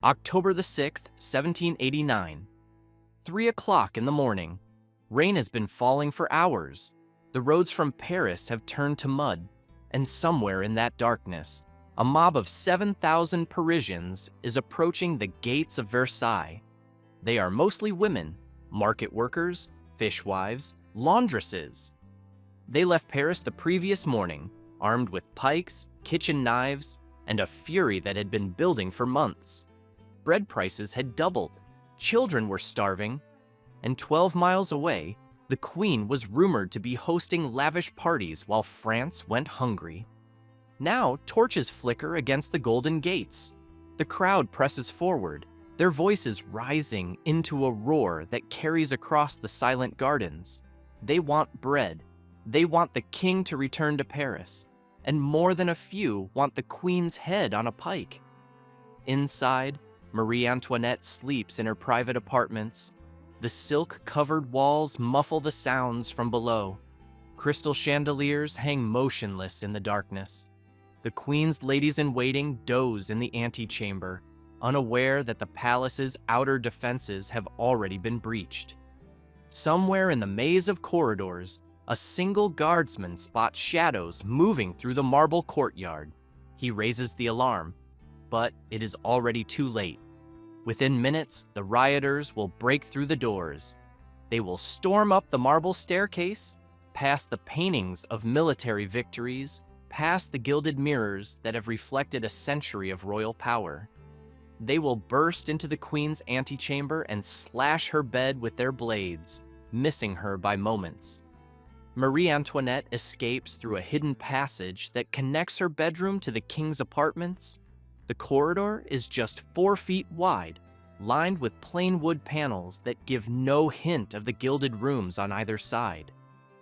October the 6th, 1789. 3 o'clock in the morning. Rain has been falling for hours. The roads from Paris have turned to mud, and somewhere in that darkness, a mob of 7,000 Parisians is approaching the gates of Versailles. They are mostly women, market workers, fishwives, laundresses. They left Paris the previous morning, armed with pikes, kitchen knives, and a fury that had been building for months. Bread prices had doubled, children were starving, and 12 miles away, the Queen was rumored to be hosting lavish parties while France went hungry. Now, torches flicker against the golden gates. The crowd presses forward, their voices rising into a roar that carries across the silent gardens. They want bread. They want the king to return to Paris, and more than a few want the Queen's head on a pike. Inside, Marie Antoinette sleeps in her private apartments. The silk-covered walls muffle the sounds from below. Crystal chandeliers hang motionless in the darkness. The Queen's ladies-in-waiting doze in the antechamber, unaware that the palace's outer defenses have already been breached. Somewhere in the maze of corridors, a single guardsman spots shadows moving through the marble courtyard. He raises the alarm, but it is already too late. Within minutes, the rioters will break through the doors. They will storm up the marble staircase, past the paintings of military victories, past the gilded mirrors that have reflected a century of royal power. They will burst into the Queen's antechamber and slash her bed with their blades, missing her by moments. Marie Antoinette escapes through a hidden passage that connects her bedroom to the king's apartments. The corridor is just 4 feet wide, lined with plain wood panels that give no hint of the gilded rooms on either side.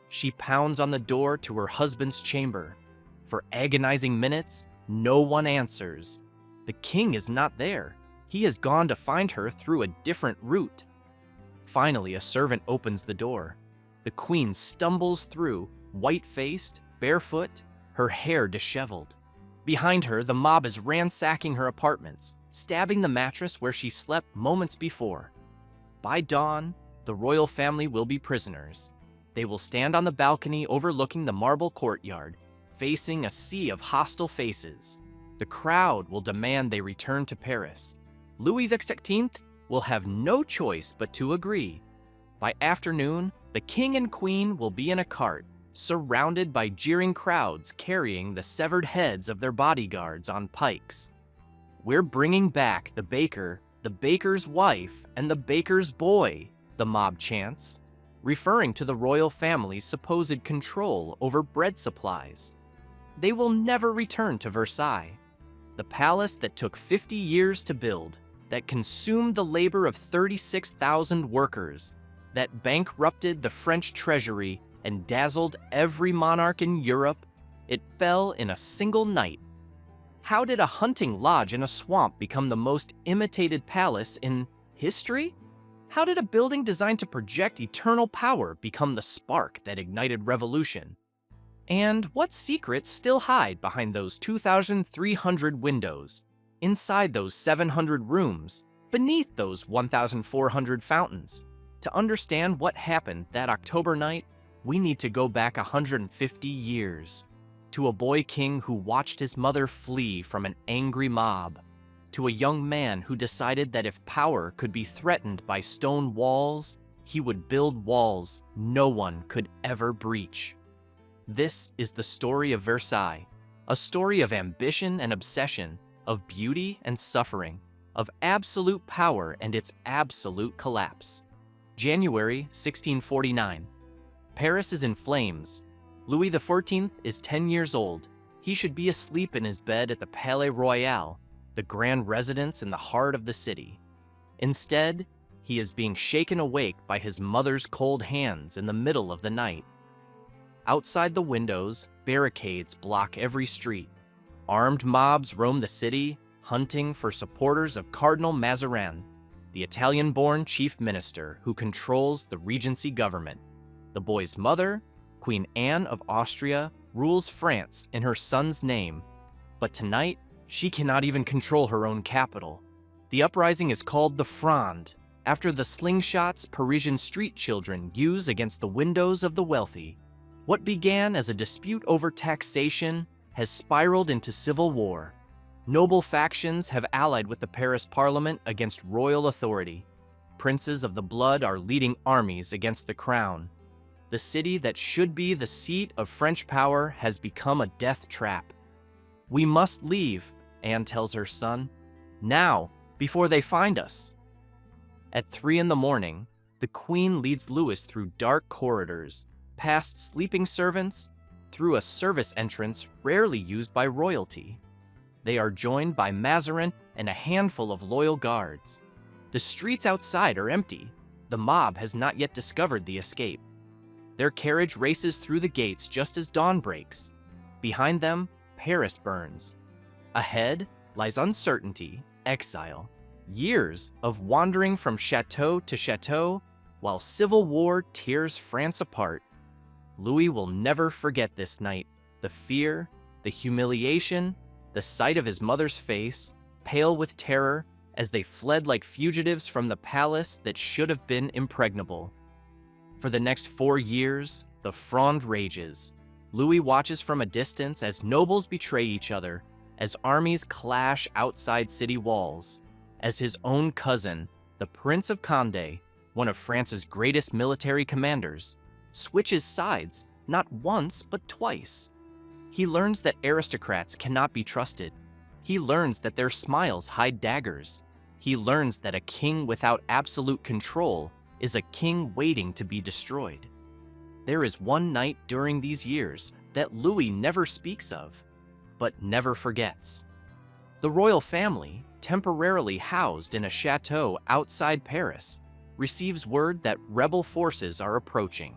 She pounds on the door to her husband's chamber. For agonizing minutes, no one answers. The king is not there. He has gone to find her through a different route. Finally, a servant opens the door. The Queen stumbles through, white-faced, barefoot, her hair disheveled. Behind her, the mob is ransacking her apartments, stabbing the mattress where she slept moments before. By dawn, the royal family will be prisoners. They will stand on the balcony overlooking the marble courtyard, facing a sea of hostile faces. The crowd will demand they return to Paris. Louis XIV will have no choice but to agree. By afternoon, the king and queen will be in a cart, surrounded by jeering crowds carrying the severed heads of their bodyguards on pikes. "We're bringing back the baker, the baker's wife, and the baker's boy," the mob chants, referring to the royal family's supposed control over bread supplies. They will never return to Versailles, the palace that took 50 years to build, that consumed the labor of 36,000 workers, that bankrupted the French treasury and dazzled every monarch in Europe. It fell in a single night. How did a hunting lodge in a swamp become the most imitated palace in history? How did a building designed to project eternal power become the spark that ignited revolution? And what secrets still hide behind those 2,300 windows, inside those 700 rooms, beneath those 1,400 fountains? To understand what happened that October night, we need to go back 150 years, to a boy king who watched his mother flee from an angry mob, to a young man who decided that if power could be threatened by stone walls, he would build walls no one could ever breach. This is the story of Versailles, a story of ambition and obsession, of beauty and suffering, of absolute power and its absolute collapse. January 1649. Paris is in flames. Louis XIV is 10 years old. He should be asleep in his bed at the Palais Royal, the grand residence in the heart of the city. Instead, he is being shaken awake by his mother's cold hands in the middle of the night. Outside the windows, barricades block every street. Armed mobs roam the city, hunting for supporters of Cardinal Mazarin, the Italian-born chief minister who controls the Regency government. The boy's mother, Queen Anne of Austria, rules France in her son's name, but tonight, she cannot even control her own capital. The uprising is called the Fronde, after the slingshots Parisian street children use against the windows of the wealthy. What began as a dispute over taxation has spiraled into civil war. Noble factions have allied with the Paris Parliament against royal authority. Princes of the blood are leading armies against the crown. The city that should be the seat of French power has become a death trap. "We must leave," Anne tells her son. "Now, before they find us." At 3 in the morning, the Queen leads Louis through dark corridors, past sleeping servants, through a service entrance rarely used by royalty. They are joined by Mazarin and a handful of loyal guards. The streets outside are empty. The mob has not yet discovered the escape. Their carriage races through the gates just as dawn breaks. Behind them, Paris burns. Ahead lies uncertainty, exile, years of wandering from chateau to chateau while civil war tears France apart. Louis will never forget this night, the fear, the humiliation, the sight of his mother's face, pale with terror, as they fled like fugitives from the palace that should have been impregnable. For the next 4 years, the Fronde rages. Louis watches from a distance as nobles betray each other, as armies clash outside city walls, as his own cousin, the Prince of Condé, one of France's greatest military commanders, switches sides not once but twice. He learns that aristocrats cannot be trusted. He learns that their smiles hide daggers. He learns that a king without absolute control is a king waiting to be destroyed. There is one night during these years that Louis never speaks of, but never forgets. The royal family, temporarily housed in a chateau outside Paris, receives word that rebel forces are approaching.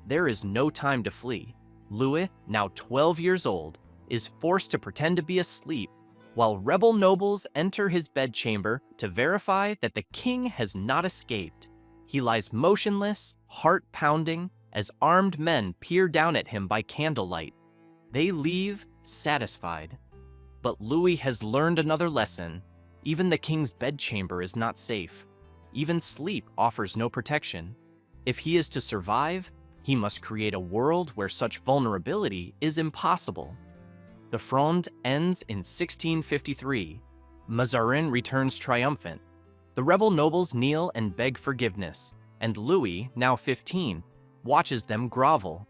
There is no time to flee. Louis, now 12 years old, is forced to pretend to be asleep while rebel nobles enter his bedchamber to verify that the king has not escaped. He lies motionless, heart pounding, as armed men peer down at him by candlelight. They leave satisfied. But Louis has learned another lesson. Even the king's bedchamber is not safe. Even sleep offers no protection. If he is to survive, he must create a world where such vulnerability is impossible. The Fronde ends in 1653. Mazarin returns triumphant. The rebel nobles kneel and beg forgiveness, and Louis, now 15, watches them grovel.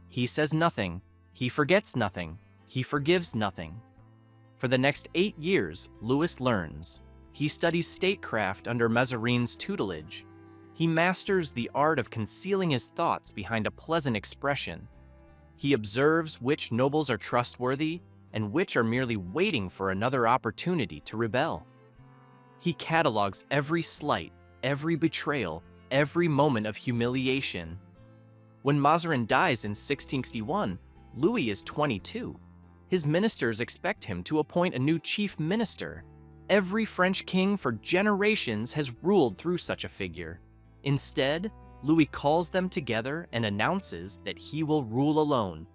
He says nothing, he forgets nothing, he forgives nothing. For the next 8 years, Louis learns. He studies statecraft under Mazarin's tutelage. He masters the art of concealing his thoughts behind a pleasant expression. He observes which nobles are trustworthy and which are merely waiting for another opportunity to rebel. He catalogs every slight, every betrayal, every moment of humiliation. When Mazarin dies in 1661, Louis is 22. His ministers expect him to appoint a new chief minister. Every French king for generations has ruled through such a figure. Instead, Louis calls them together and announces that he will rule alone.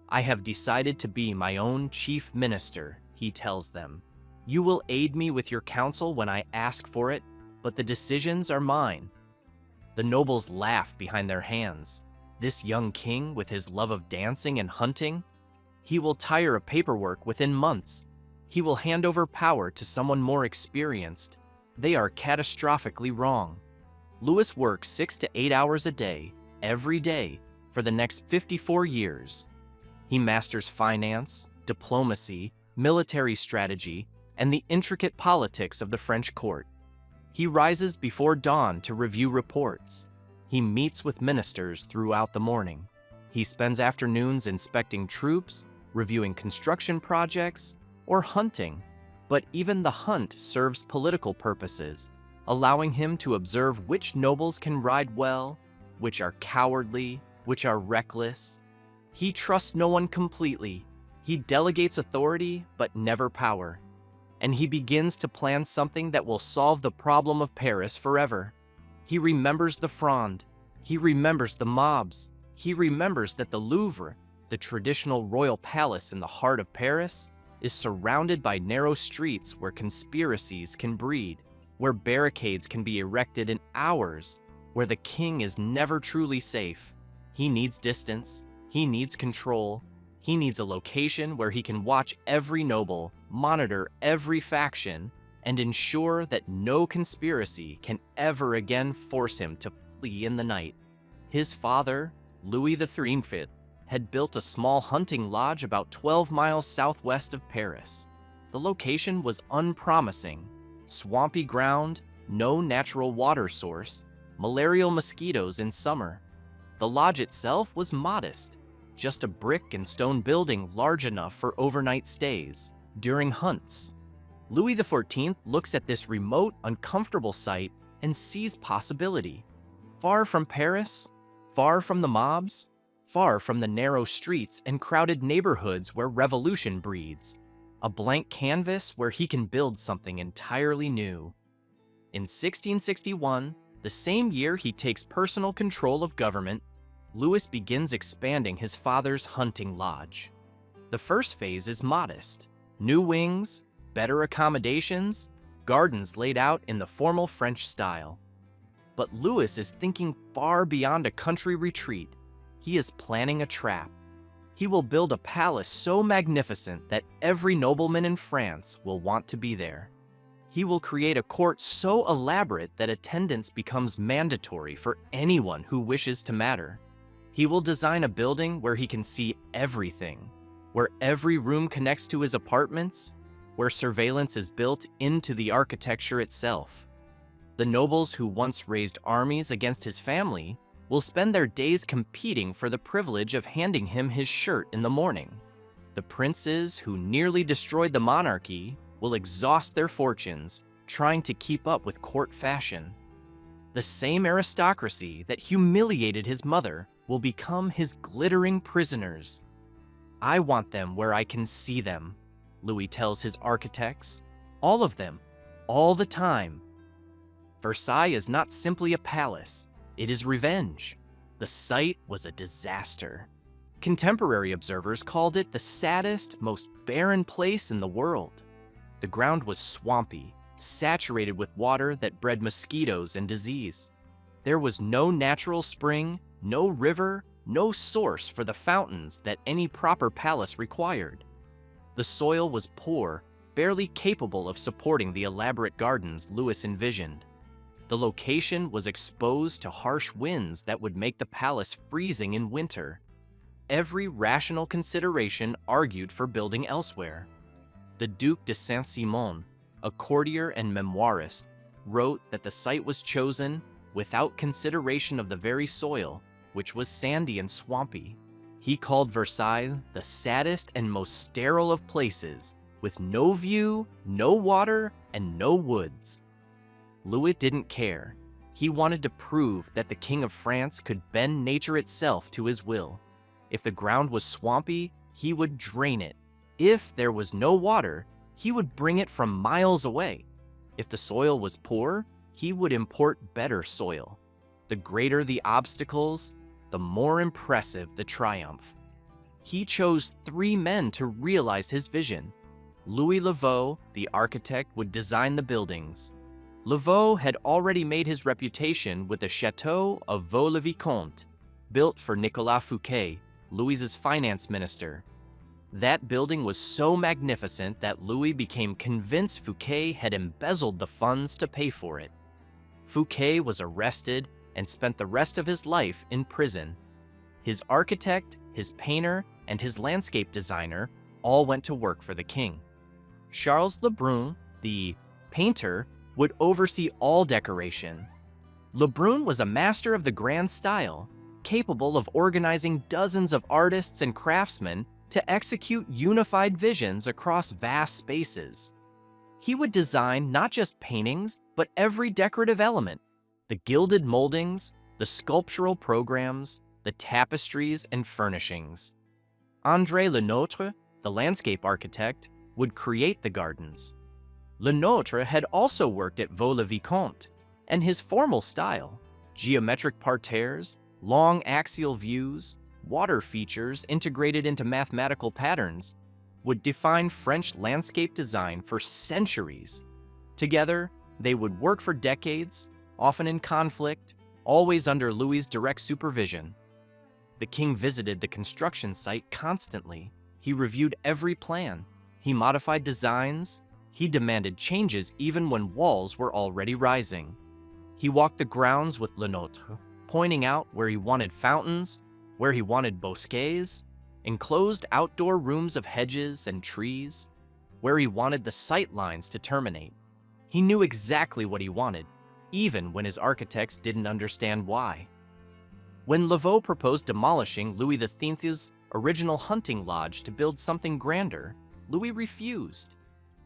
"I have decided to be my own chief minister," he tells them. "You will aid me with your counsel when I ask for it, but the decisions are mine." The nobles laugh behind their hands. This young king, with his love of dancing and hunting, he will tire of paperwork within months. He will hand over power to someone more experienced. They are catastrophically wrong. Louis works 6 to 8 hours a day, every day, for the next 54 years. He masters finance, diplomacy, military strategy, and the intricate politics of the French court. He rises before dawn to review reports. He meets with ministers throughout the morning. He spends afternoons inspecting troops, reviewing construction projects, or hunting. But even the hunt serves political purposes, allowing him to observe which nobles can ride well, which are cowardly, which are reckless. He trusts no one completely. He delegates authority, but never power. And he begins to plan something that will solve the problem of Paris forever. He remembers the Fronde. He remembers the mobs. He remembers that the Louvre, the traditional royal palace in the heart of Paris, is surrounded by narrow streets where conspiracies can breed. where barricades can be erected in hours, where the king is never truly safe. He needs distance, he needs control, he needs a location where he can watch every noble, monitor every faction, and ensure that no conspiracy can ever again force him to flee in the night. His father, Louis XIV, had built a small hunting lodge about 12 miles southwest of Paris. The location was unpromising. Swampy ground, no natural water source, malarial mosquitoes in summer. The lodge itself was modest, just a brick and stone building large enough for overnight stays. During hunts, Louis XIV looks at this remote, uncomfortable site and sees possibility. Far from Paris, far from the mobs, far from the narrow streets and crowded neighborhoods where revolution breeds. A blank canvas where he can build something entirely new. In 1661, the same year he takes personal control of government, Louis begins expanding his father's hunting lodge. The first phase is modest. New wings, better accommodations, gardens laid out in the formal French style. But Louis is thinking far beyond a country retreat. He is planning a trap. He will build a palace so magnificent that every nobleman in France will want to be there. He will create a court so elaborate that attendance becomes mandatory for anyone who wishes to matter. He will design a building where he can see everything, where every room connects to his apartments, where surveillance is built into the architecture itself. The nobles who once raised armies against his family will spend their days competing for the privilege of handing him his shirt in the morning. The princes who nearly destroyed the monarchy will exhaust their fortunes trying to keep up with court fashion. The same aristocracy that humiliated his mother will become his glittering prisoners. I want them where I can see them, Louis tells his architects. All of them, all the time. Versailles is not simply a palace. It is revenge. The site was a disaster. Contemporary observers called it the saddest, most barren place in the world. The ground was swampy, saturated with water that bred mosquitoes and disease. There was no natural spring, no river, no source for the fountains that any proper palace required. The soil was poor, barely capable of supporting the elaborate gardens Louis envisioned. The location was exposed to harsh winds that would make the palace freezing in winter. Every rational consideration argued for building elsewhere. The Duc de Saint-Simon, a courtier and memoirist, wrote that the site was chosen without consideration of the very soil, which was sandy and swampy. He called Versailles the saddest and most sterile of places, with no view, no water, and no woods. Louis didn't care. He wanted to prove that the King of France could bend nature itself to his will. If the ground was swampy, he would drain it. If there was no water, he would bring it from miles away. If the soil was poor, he would import better soil. The greater the obstacles, the more impressive the triumph. He chose 3 men to realize his vision. Louis Lavaux, the architect, would design the buildings. Lavaux had already made his reputation with the Château of Vaux-le-Vicomte, built for Nicolas Fouquet, Louis's finance minister. That building was so magnificent that Louis became convinced Fouquet had embezzled the funds to pay for it. Fouquet was arrested and spent the rest of his life in prison. His architect, his painter, and his landscape designer all went to work for the king. Charles Lebrun, the painter, would oversee all decoration. Lebrun was a master of the grand style, capable of organizing dozens of artists and craftsmen to execute unified visions across vast spaces. He would design not just paintings, but every decorative element: the gilded moldings, the sculptural programs, the tapestries and furnishings. André Lenotre, the landscape architect, would create the gardens. Lenotre had also worked at Vaux-le-Vicomte, and his formal style, geometric parterres, long axial views, water features integrated into mathematical patterns, would define French landscape design for centuries. Together, They would work for decades, often in conflict, always under Louis's direct supervision. The king visited the construction site constantly. He reviewed every plan. He modified designs. He demanded changes even when walls were already rising. He walked the grounds with Le Nôtre, pointing out where he wanted fountains, where he wanted bosquets, enclosed outdoor rooms of hedges and trees, where he wanted the sight lines to terminate. He knew exactly what he wanted, even when his architects didn't understand why. When Lavaux proposed demolishing Louis XIV's original hunting lodge to build something grander, Louis refused.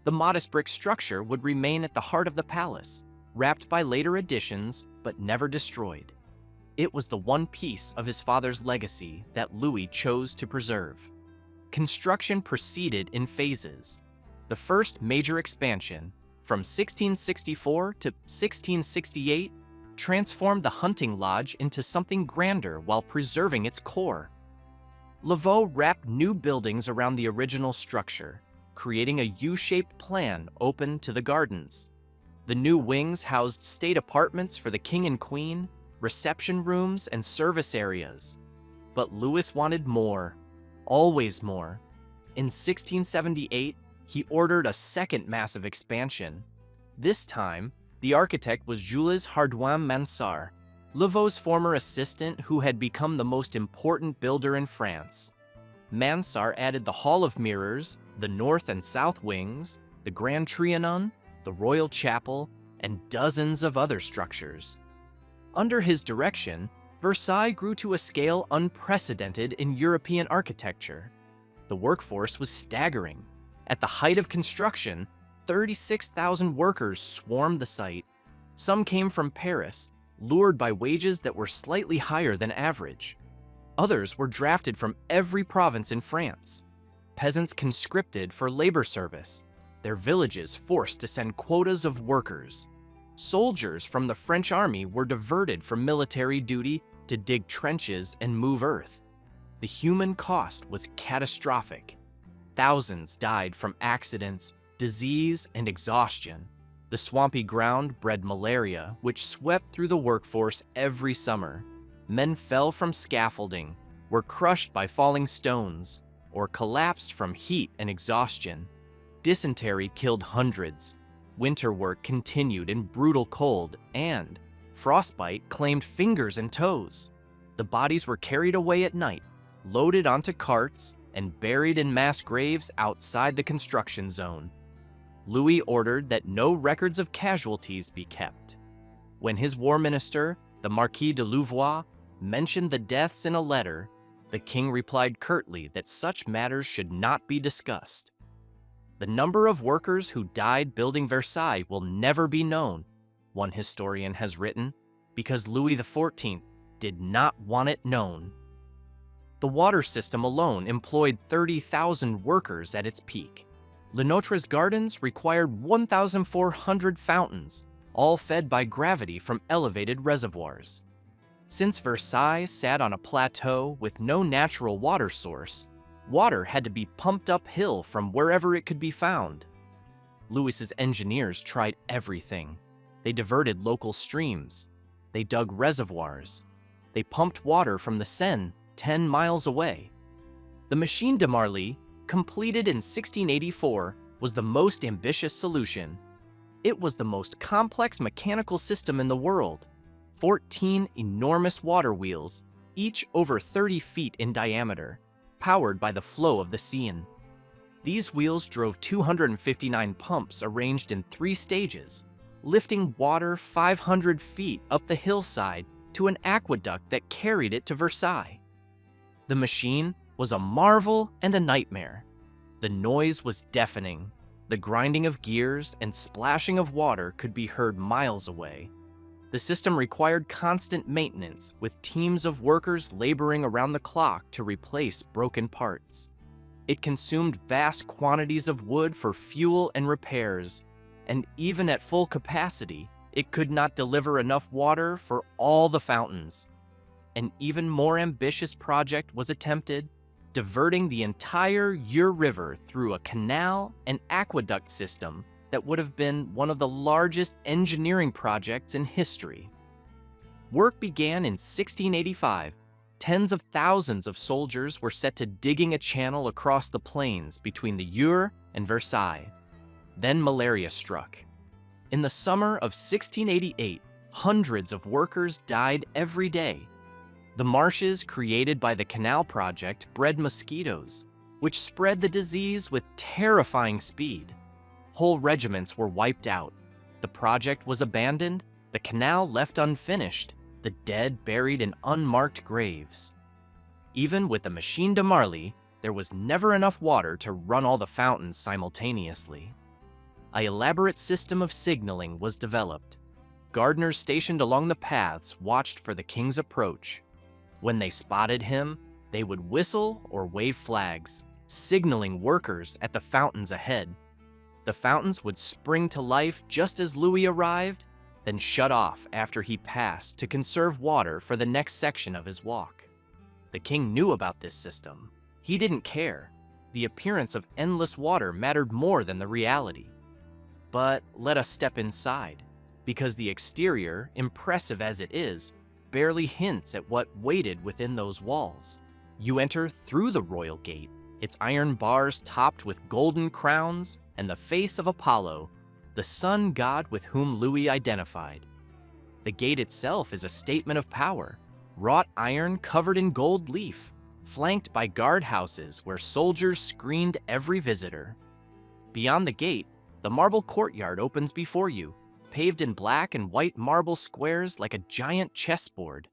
The modest brick structure would remain at the heart of the palace, wrapped by later additions but never destroyed. It was the one piece of his father's legacy that Louis chose to preserve. Construction proceeded in phases. The first major expansion, from 1664 to 1668, transformed the hunting lodge into something grander while preserving its core. Lavaux wrapped new buildings around the original structure, creating a U-shaped plan open to the gardens. The new wings housed state apartments for the king and queen, reception rooms, and service areas. But Louis wanted more, always more. In 1678, he ordered a second massive expansion. This time, the architect was Jules Hardouin-Mansart, Lavaux's former assistant who had become the most important builder in France. Mansart added the Hall of Mirrors, the north and south wings, the Grand Trianon, the Royal Chapel, and dozens of other structures. Under his direction, Versailles grew to a scale unprecedented in European architecture. The workforce was staggering. At the height of construction, 36,000 workers swarmed the site. Some came from Paris, lured by wages that were slightly higher than average. Others were drafted from every province in France. Peasants conscripted for labor service, their villages forced to send quotas of workers. Soldiers from the French army were diverted from military duty to dig trenches and move earth. The human cost was catastrophic. Thousands died from accidents, disease, and exhaustion. The swampy ground bred malaria, which swept through the workforce every summer. Men fell from scaffolding, were crushed by falling stones, or collapsed from heat and exhaustion. Dysentery killed hundreds. Winter work continued in brutal cold, and frostbite claimed fingers and toes. The bodies were carried away at night, loaded onto carts, and buried in mass graves outside the construction zone. Louis ordered that no records of casualties be kept. When his war minister, the Marquis de Louvois, mentioned the deaths in a letter, the king replied curtly that such matters should not be discussed. The number of workers who died building Versailles will never be known, one historian has written, because Louis XIV did not want it known. The water system alone employed 30,000 workers at its peak. Le Nôtre's gardens required 1,400 fountains, all fed by gravity from elevated reservoirs. Since Versailles sat on a plateau with no natural water source, water had to be pumped uphill from wherever it could be found. Louis's engineers tried everything. They diverted local streams. They dug reservoirs. They pumped water from the Seine 10 miles away. The Machine de Marly, completed in 1684, was the most ambitious solution. It was the most complex mechanical system in the world. 14 enormous water wheels, each over 30 feet in diameter, powered by the flow of the Seine. These wheels drove 259 pumps arranged in 3 stages, lifting water 500 feet up the hillside to an aqueduct that carried it to Versailles. The machine was a marvel and a nightmare. The noise was deafening. The grinding of gears and splashing of water could be heard miles away. The system required constant maintenance, with teams of workers laboring around the clock to replace broken parts. It consumed vast quantities of wood for fuel and repairs, and even at full capacity, it could not deliver enough water for all the fountains. An even more ambitious project was attempted, diverting the entire Eure River through a canal and aqueduct system that that would have been one of the largest engineering projects in history. Work began in 1685. Tens of thousands of soldiers were set to digging a channel across the plains between the Eure and Versailles. Then malaria struck. In the summer of 1688, hundreds of workers died every day. The marshes created by the canal project bred mosquitoes, which spread the disease with terrifying speed. Whole regiments were wiped out. The project was abandoned, the canal left unfinished, the dead buried in unmarked graves. Even with the machine de Marly, there was never enough water to run all the fountains simultaneously. An elaborate system of signaling was developed. Gardeners stationed along the paths watched for the king's approach. When they spotted him, they would whistle or wave flags, signaling workers at the fountains ahead. The fountains would spring to life just as Louis arrived, then shut off after he passed to conserve water for the next section of his walk. The king knew about this system. He didn't care. The appearance of endless water mattered more than the reality. But let us step inside, because the exterior, impressive as it is, barely hints at what waited within those walls. You enter through the royal gate, its iron bars topped with golden crowns and the face of Apollo, the sun god with whom Louis identified. The gate itself is a statement of power, wrought iron covered in gold leaf, flanked by guardhouses where soldiers screened every visitor. Beyond the gate, the marble courtyard opens before you, paved in black and white marble squares like a giant chessboard.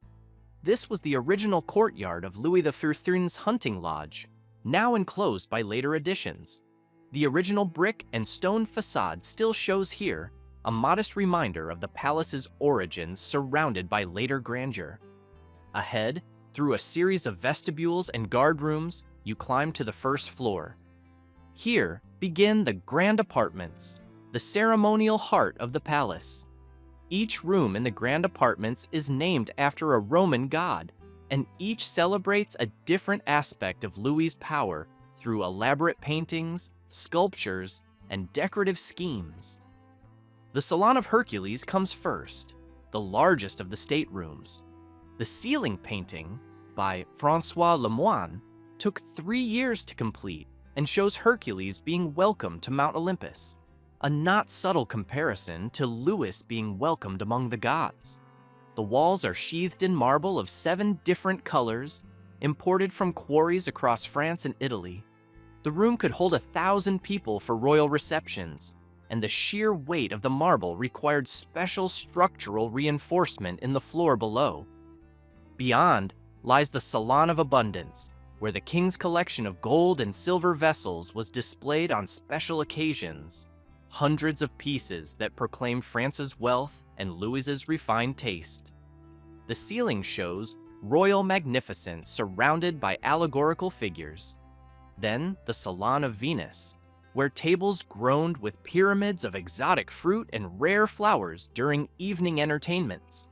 This was the original courtyard of Louis XIV's hunting lodge, now enclosed by later additions. The original brick and stone facade still shows here, a modest reminder of the palace's origins surrounded by later grandeur. Ahead, through a series of vestibules and guard rooms, you climb to the first floor. Here begin the grand apartments, the ceremonial heart of the palace. Each room in the grand apartments is named after a Roman god, and each celebrates a different aspect of Louis's power through elaborate paintings, sculptures, and decorative schemes. The Salon of Hercules comes first, the largest of the staterooms. The ceiling painting, by François Lemoine, took 3 years to complete and shows Hercules being welcomed to Mount Olympus, a not subtle comparison to Louis being welcomed among the gods. The walls are sheathed in marble of 7 different colors, imported from quarries across France and Italy. The room could hold 1,000 people for royal receptions, and the sheer weight of the marble required special structural reinforcement in the floor below. Beyond lies the Salon of Abundance, where the king's collection of gold and silver vessels was displayed on special occasions, hundreds of pieces that proclaimed France's wealth and Louis's refined taste. The ceiling shows royal magnificence surrounded by allegorical figures. Then the Salon of Venus, where tables groaned with pyramids of exotic fruit and rare flowers during evening entertainments.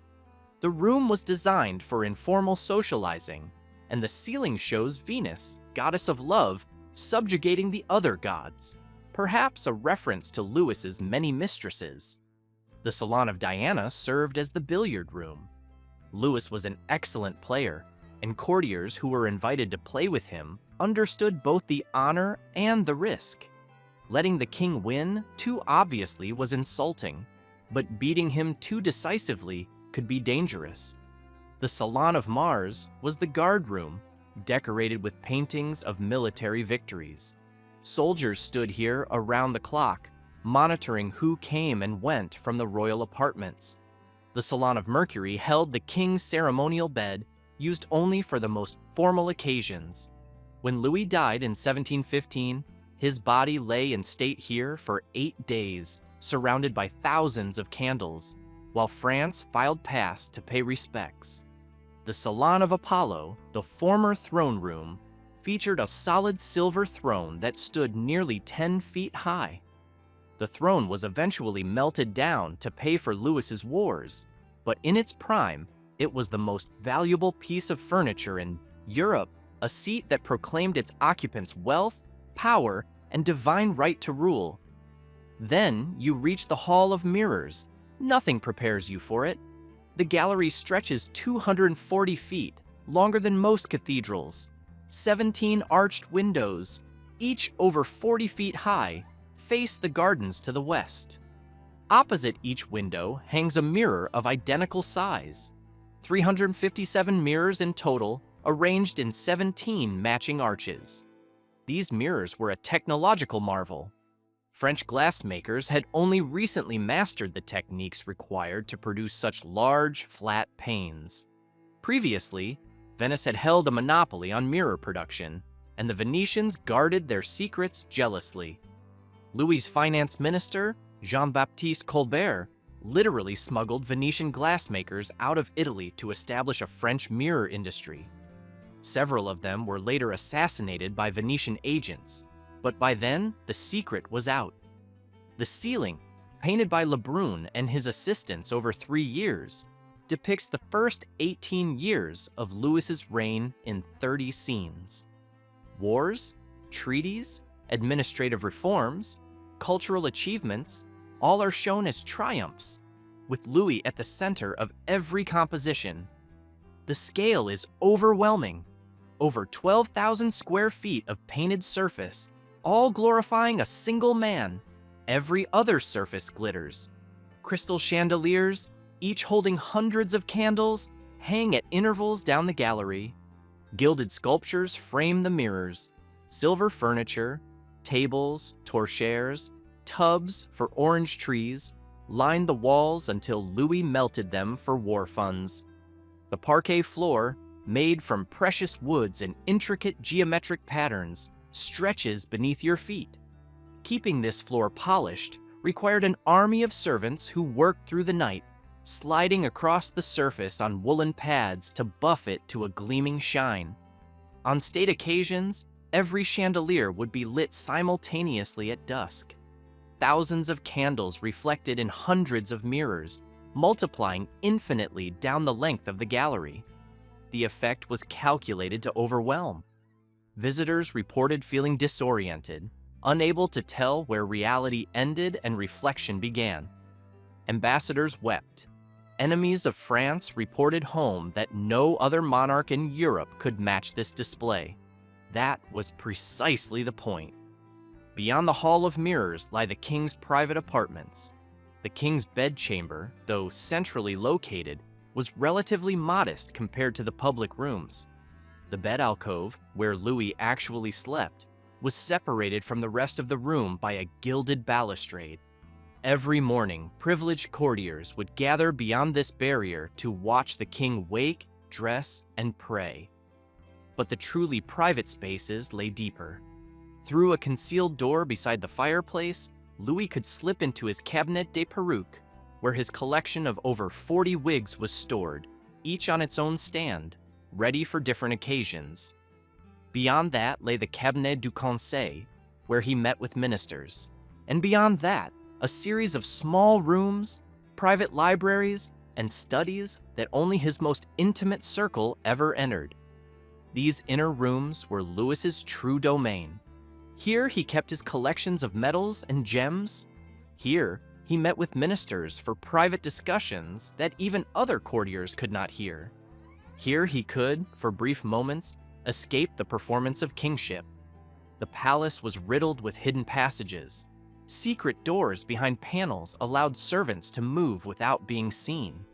The room was designed for informal socializing, and the ceiling shows Venus, goddess of love, subjugating the other gods, perhaps a reference to Louis's many mistresses. The Salon of Diana served as the billiard room. Louis was an excellent player, and courtiers who were invited to play with him understood both the honor and the risk. Letting the king win too obviously was insulting, but beating him too decisively could be dangerous. The Salon of Mars was the guard room, decorated with paintings of military victories. Soldiers stood here around the clock, monitoring who came and went from the royal apartments. The Salon of Mercury held the king's ceremonial bed, used only for the most formal occasions. When Louis died in 1715, his body lay in state here for 8 days, surrounded by thousands of candles, while France filed past to pay respects. The Salon of Apollo, the former throne room, featured a solid silver throne that stood nearly 10 feet high. The throne was eventually melted down to pay for Louis's wars, but in its prime, it was the most valuable piece of furniture in Europe, a seat that proclaimed its occupants' wealth, power, and divine right to rule. Then you reach the Hall of Mirrors. Nothing prepares you for it. The gallery stretches 240 feet, longer than most cathedrals. 17 arched windows, each over 40 feet high, face the gardens to the west. Opposite each window hangs a mirror of identical size. 357 mirrors in total, arranged in 17 matching arches. These mirrors were a technological marvel. French glassmakers had only recently mastered the techniques required to produce such large, flat panes. Previously, Venice had held a monopoly on mirror production, and the Venetians guarded their secrets jealously. Louis's finance minister, Jean-Baptiste Colbert, literally smuggled Venetian glassmakers out of Italy to establish a French mirror industry. Several of them were later assassinated by Venetian agents, but by then, the secret was out. The ceiling, painted by Lebrun and his assistants over 3 years, depicts the first 18 years of Louis's reign in 30 scenes. Wars, treaties, administrative reforms, cultural achievements, all are shown as triumphs, with Louis at the center of every composition. The scale is overwhelming. Over 12,000 square feet of painted surface, all glorifying a single man. Every other surface glitters. Crystal chandeliers, each holding hundreds of candles, hang at intervals down the gallery. Gilded sculptures frame the mirrors. Silver furniture, tables, torchères, tubs for orange trees lined the walls until Louis melted them for war funds. The parquet floor, made from precious woods and intricate geometric patterns, stretches beneath your feet. Keeping this floor polished required an army of servants who worked through the night, sliding across the surface on woolen pads to buff it to a gleaming shine. On state occasions, every chandelier would be lit simultaneously at dusk. Thousands of candles reflected in hundreds of mirrors, multiplying infinitely down the length of the gallery. The effect was calculated to overwhelm. Visitors reported feeling disoriented, unable to tell where reality ended and reflection began. Ambassadors wept. Enemies of France reported home that no other monarch in Europe could match this display. That was precisely the point. Beyond the Hall of Mirrors lie the king's private apartments. The king's bedchamber, though centrally located, was relatively modest compared to the public rooms. The bed alcove, where Louis actually slept, was separated from the rest of the room by a gilded balustrade. Every morning, privileged courtiers would gather beyond this barrier to watch the king wake, dress, and pray. But the truly private spaces lay deeper. Through a concealed door beside the fireplace, Louis could slip into his cabinet de perruque, where his collection of over 40 wigs was stored, each on its own stand, ready for different occasions. Beyond that lay the cabinet du conseil, where he met with ministers. And beyond that, a series of small rooms, private libraries, and studies that only his most intimate circle ever entered. These inner rooms were Louis's true domain. Here he kept his collections of medals and gems. Here he met with ministers for private discussions that even other courtiers could not hear. Here he could, for brief moments, escape the performance of kingship. The palace was riddled with hidden passages. Secret doors behind panels allowed servants to move without being seen.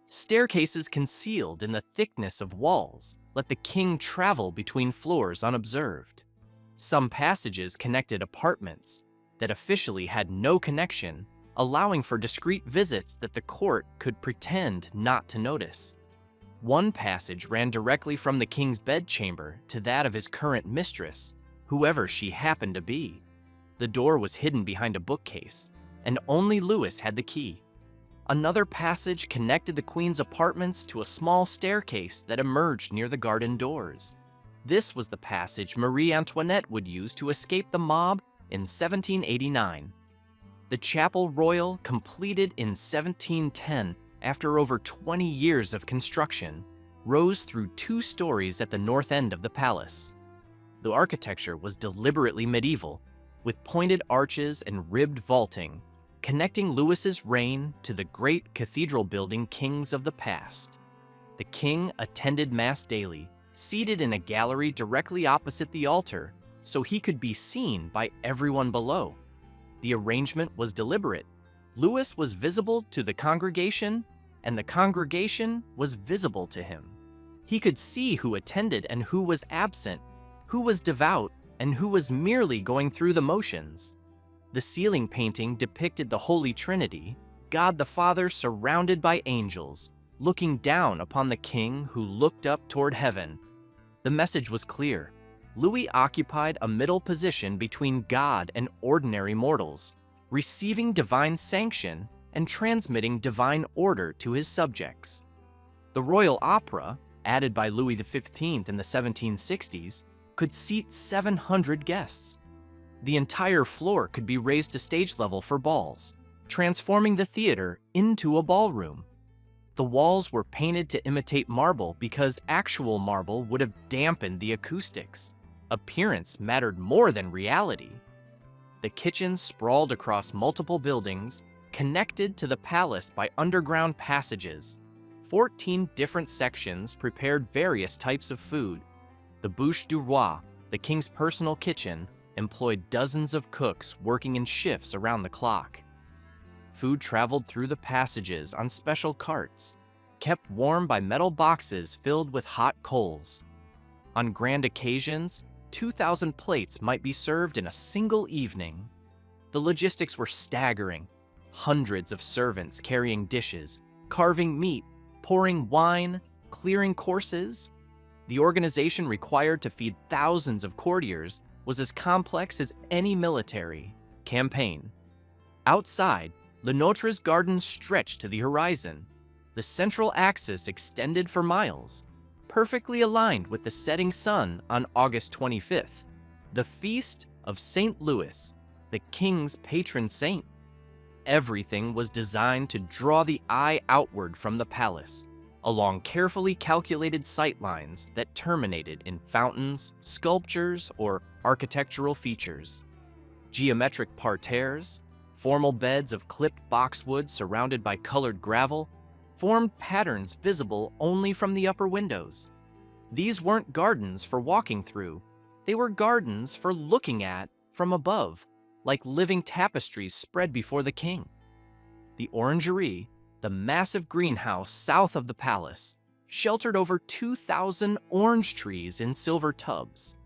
Staircases concealed in the thickness of walls let the king travel between floors unobserved. Some passages connected apartments that officially had no connection, allowing for discreet visits that the court could pretend not to notice. One passage ran directly from the king's bedchamber to that of his current mistress, whoever she happened to be. The door was hidden behind a bookcase, and only Louis had the key. Another passage connected the queen's apartments to a small staircase that emerged near the garden doors. This was the passage Marie Antoinette would use to escape the mob in 1789. The Chapel Royal, completed in 1710 after over 20 years of construction, rose through 2 stories at the north end of the palace. The architecture was deliberately medieval, with pointed arches and ribbed vaulting, connecting Louis's reign to the great cathedral-building kings of the past. The king attended Mass daily, seated in a gallery directly opposite the altar, so he could be seen by everyone below. The arrangement was deliberate. Louis was visible to the congregation, and the congregation was visible to him. He could see who attended and who was absent, who was devout, and who was merely going through the motions. The ceiling painting depicted the Holy Trinity, God the Father surrounded by angels, looking down upon the king who looked up toward heaven. The message was clear. Louis occupied a middle position between God and ordinary mortals, receiving divine sanction and transmitting divine order to his subjects. The royal opera, added by Louis XV in the 1760s, could seat 700 guests. The entire floor could be raised to stage level for balls, transforming the theater into a ballroom. The walls were painted to imitate marble because actual marble would have dampened the acoustics. Appearance mattered more than reality. The kitchen sprawled across multiple buildings, connected to the palace by underground passages. 14 different sections prepared various types of food. The bouche du roi, the king's personal kitchen, employed dozens of cooks working in shifts around the clock. Food traveled through the passages on special carts, kept warm by metal boxes filled with hot coals. On grand occasions, 2,000 plates might be served in a single evening. The logistics were staggering. Hundreds of servants carrying dishes, carving meat, pouring wine, clearing courses. The organization required to feed thousands of courtiers was as complex as any military campaign. Outside, Le Nôtre's gardens stretched to the horizon. The central axis extended for miles, perfectly aligned with the setting sun on August 25th, the feast of St. Louis, the king's patron saint. Everything was designed to draw the eye outward from the palace, along carefully calculated sight lines that terminated in fountains, sculptures, or architectural features. Geometric parterres, formal beds of clipped boxwood surrounded by colored gravel, formed patterns visible only from the upper windows. These weren't gardens for walking through, they were gardens for looking at from above, like living tapestries spread before the king. The orangery, the massive greenhouse south of the palace, sheltered over 2,000 orange trees in silver tubs.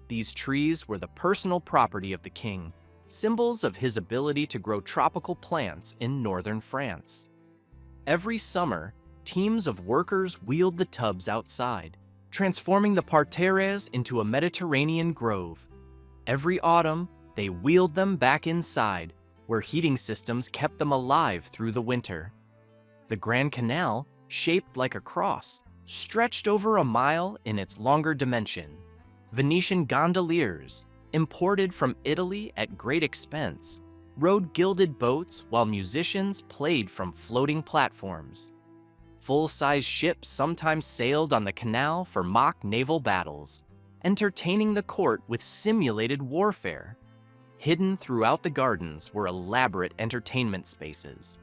These trees were the personal property of the king, symbols of his ability to grow tropical plants in northern France. Every summer, teams of workers wheeled the tubs outside, transforming the parterres into a Mediterranean grove. Every autumn, they wheeled them back inside, where heating systems kept them alive through the winter. The Grand Canal, shaped like a cross, stretched over a mile in its longer dimension. Venetian gondoliers, imported from Italy at great expense, rode gilded boats while musicians played from floating platforms. Full-size ships sometimes sailed on the canal for mock naval battles, entertaining the court with simulated warfare. Hidden throughout the gardens were elaborate entertainment spaces.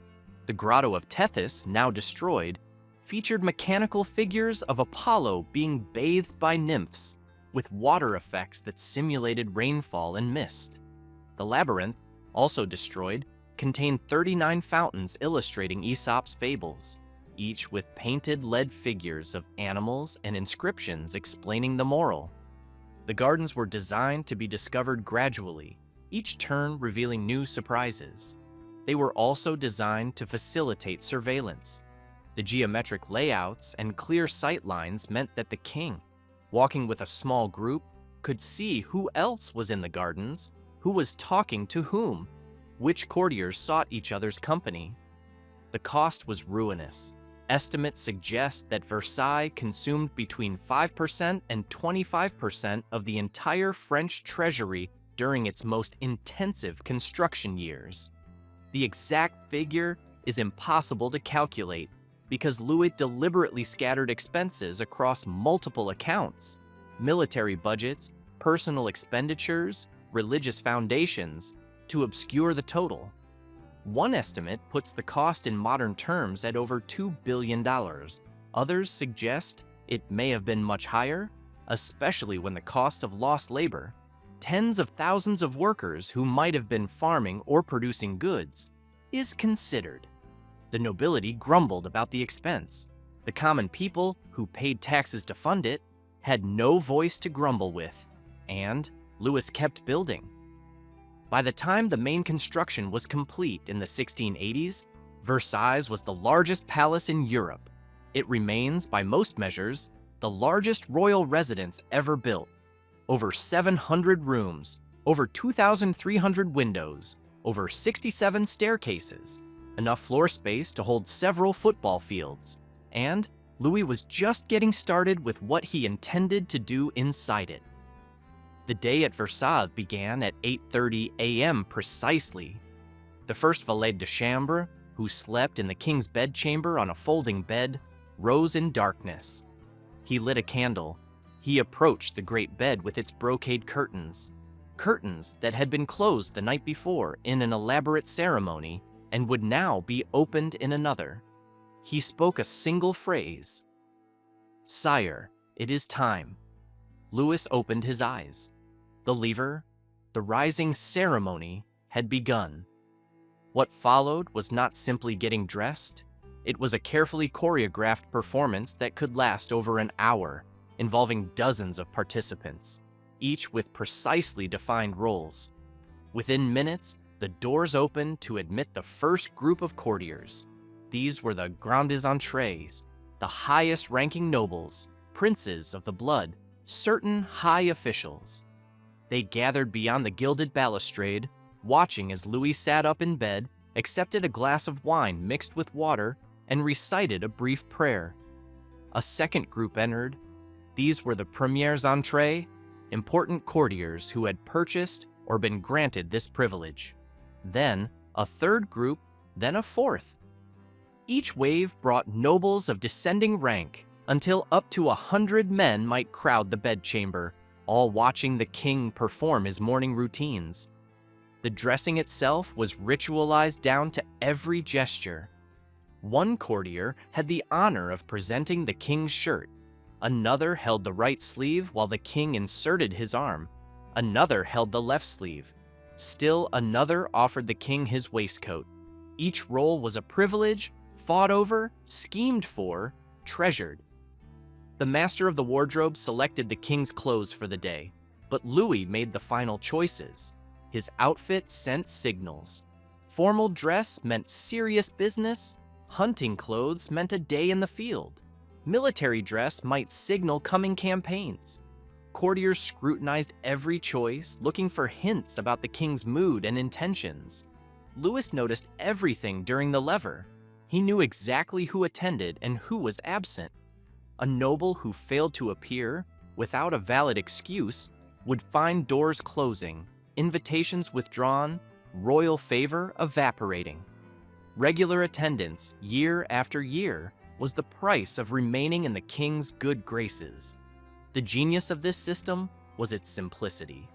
The Grotto of Tethys, now destroyed, featured mechanical figures of Apollo being bathed by nymphs, with water effects that simulated rainfall and mist. The labyrinth, also destroyed, contained 39 fountains illustrating Aesop's fables, each with painted lead figures of animals and inscriptions explaining the moral. The gardens were designed to be discovered gradually, each turn revealing new surprises. They were also designed to facilitate surveillance. The geometric layouts and clear sight lines meant that the king, walking with a small group, could see who else was in the gardens, who was talking to whom, which courtiers sought each other's company. The cost was ruinous. Estimates suggest that Versailles consumed between 5% and 25% of the entire French treasury during its most intensive construction years. The exact figure is impossible to calculate because Louis deliberately scattered expenses across multiple accounts: military budgets, personal expenditures, religious foundations to obscure the total. One estimate puts the cost in modern terms at over $2 billion. Others suggest it may have been much higher, especially when the cost of lost labor, tens of thousands of workers who might have been farming or producing goods, is considered. The nobility grumbled about the expense. The common people, who paid taxes to fund it, had no voice to grumble with, and Louis kept building. By the time the main construction was complete in the 1680s, Versailles was the largest palace in Europe. It remains, by most measures, the largest royal residence ever built. Over 700 rooms, over 2,300 windows, over 67 staircases, enough floor space to hold several football fields, and Louis was just getting started with what he intended to do inside it. The day at Versailles began at 8:30 a.m. precisely. The first valet de chambre, who slept in the king's bedchamber on a folding bed, rose in darkness. He lit a candle. He approached the great bed with its brocade curtains that had been closed the night before in an elaborate ceremony and would now be opened in another. He spoke a single phrase. "Sire, it is time." Louis opened his eyes. The lever, the rising ceremony, had begun. What followed was not simply getting dressed. It was a carefully choreographed performance that could last over an hour, involving dozens of participants, each with precisely defined roles. Within minutes, the doors opened to admit the first group of courtiers. These were the grandes entrées, the highest-ranking nobles, princes of the blood, certain high officials. They gathered beyond the gilded balustrade, watching as Louis sat up in bed, accepted a glass of wine mixed with water, and recited a brief prayer. A second group entered. These were the premières entrées, important courtiers who had purchased or been granted this privilege. Then a third group, then a fourth. Each wave brought nobles of descending rank, until up to 100 men might crowd the bedchamber, all watching the king perform his morning routines. The dressing itself was ritualized down to every gesture. One courtier had the honor of presenting the king's shirt. Another held the right sleeve while the king inserted his arm. Another held the left sleeve. Still another offered the king his waistcoat. Each role was a privilege, fought over, schemed for, treasured. The master of the wardrobe selected the king's clothes for the day, but Louis made the final choices. His outfit sent signals. Formal dress meant serious business. Hunting clothes meant a day in the field. Military dress might signal coming campaigns. Courtiers scrutinized every choice, looking for hints about the king's mood and intentions. Louis noticed everything during the lever. He knew exactly who attended and who was absent. A noble who failed to appear, without a valid excuse, would find doors closing, invitations withdrawn, royal favor evaporating. Regular attendance, year after year, was the price of remaining in the king's good graces. The genius of this system was its simplicity.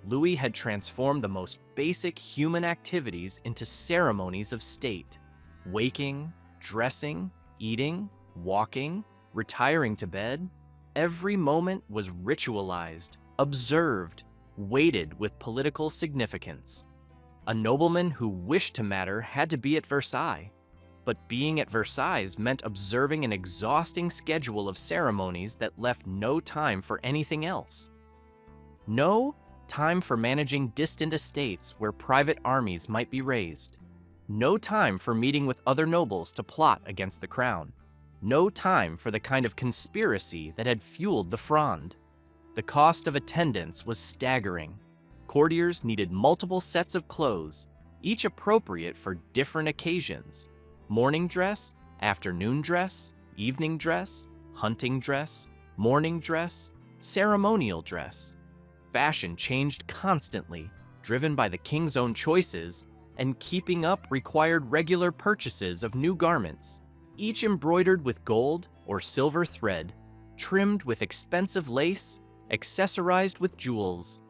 Louis had transformed the most basic human activities into ceremonies of state. Waking, dressing, eating, walking, retiring to bed, every moment was ritualized, observed, weighted with political significance. A nobleman who wished to matter had to be at Versailles, but being at Versailles meant observing an exhausting schedule of ceremonies that left no time for anything else. No time for managing distant estates where private armies might be raised. No time for meeting with other nobles to plot against the crown. No time for the kind of conspiracy that had fueled the Fronde. The cost of attendance was staggering. Courtiers needed multiple sets of clothes, each appropriate for different occasions. Morning dress, afternoon dress, evening dress, hunting dress, morning dress, ceremonial dress. Fashion changed constantly, driven by the king's own choices, and keeping up required regular purchases of new garments, each embroidered with gold or silver thread, trimmed with expensive lace, accessorized with jewels.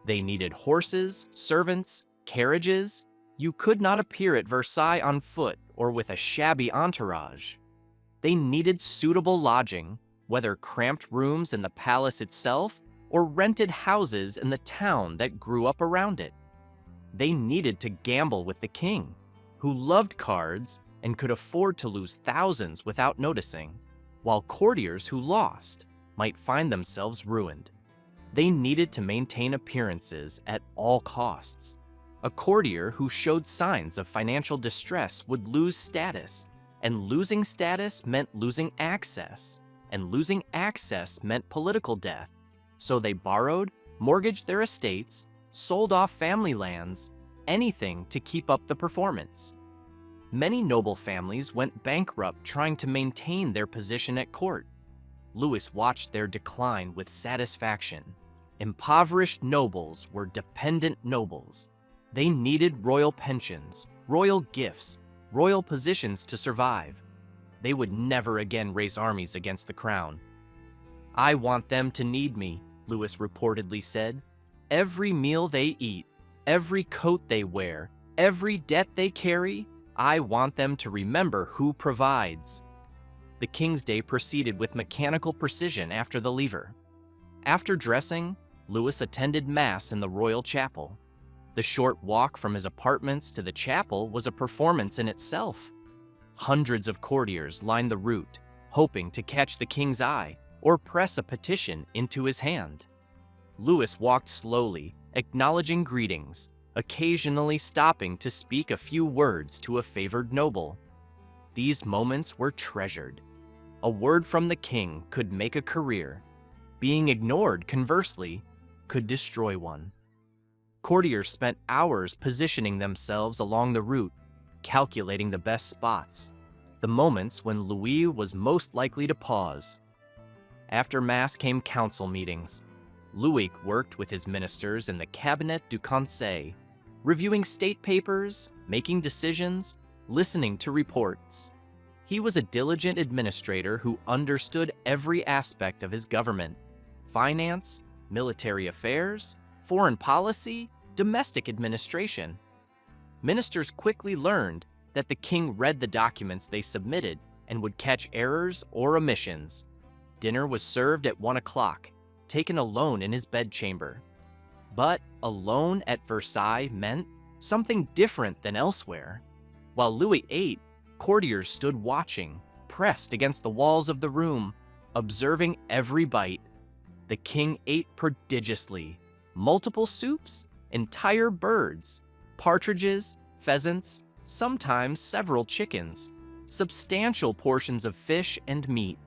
They needed horses, servants, carriages. You could not appear at Versailles on foot or with a shabby entourage. They needed suitable lodging, whether cramped rooms in the palace itself or rented houses in the town that grew up around it. They needed to gamble with the king, who loved cards and could afford to lose thousands without noticing, while courtiers who lost might find themselves ruined. They needed to maintain appearances at all costs. A courtier who showed signs of financial distress would lose status, and losing status meant losing access, and losing access meant political death. So they borrowed, mortgaged their estates, sold off family lands, anything to keep up the performance. Many noble families went bankrupt trying to maintain their position at court. Louis watched their decline with satisfaction. Impoverished nobles were dependent nobles. They needed royal pensions, royal gifts, royal positions to survive. They would never again raise armies against the crown. "I want them to need me," Louis reportedly said. "Every meal they eat, every coat they wear, every debt they carry, I want them to remember who provides." The King's Day proceeded with mechanical precision after the lever. After dressing, Louis attended Mass in the royal chapel. The short walk from his apartments to the chapel was a performance in itself. Hundreds of courtiers lined the route, hoping to catch the king's eye or press a petition into his hand. Louis walked slowly, acknowledging greetings, occasionally stopping to speak a few words to a favored noble. These moments were treasured. A word from the king could make a career. Being ignored, conversely, could destroy one. Courtiers spent hours positioning themselves along the route, calculating the best spots, the moments when Louis was most likely to pause. After Mass came council meetings. Louis worked with his ministers in the Cabinet du Conseil, reviewing state papers, making decisions, listening to reports. He was a diligent administrator who understood every aspect of his government: finance, military affairs, foreign policy, domestic administration. Ministers quickly learned that the king read the documents they submitted and would catch errors or omissions. Dinner was served at 1 o'clock, taken alone in his bedchamber. But alone at Versailles meant something different than elsewhere. While Louis ate, courtiers stood watching, pressed against the walls of the room, observing every bite. The king ate prodigiously. Multiple soups, entire birds, partridges, pheasants, sometimes several chickens, substantial portions of fish and meat,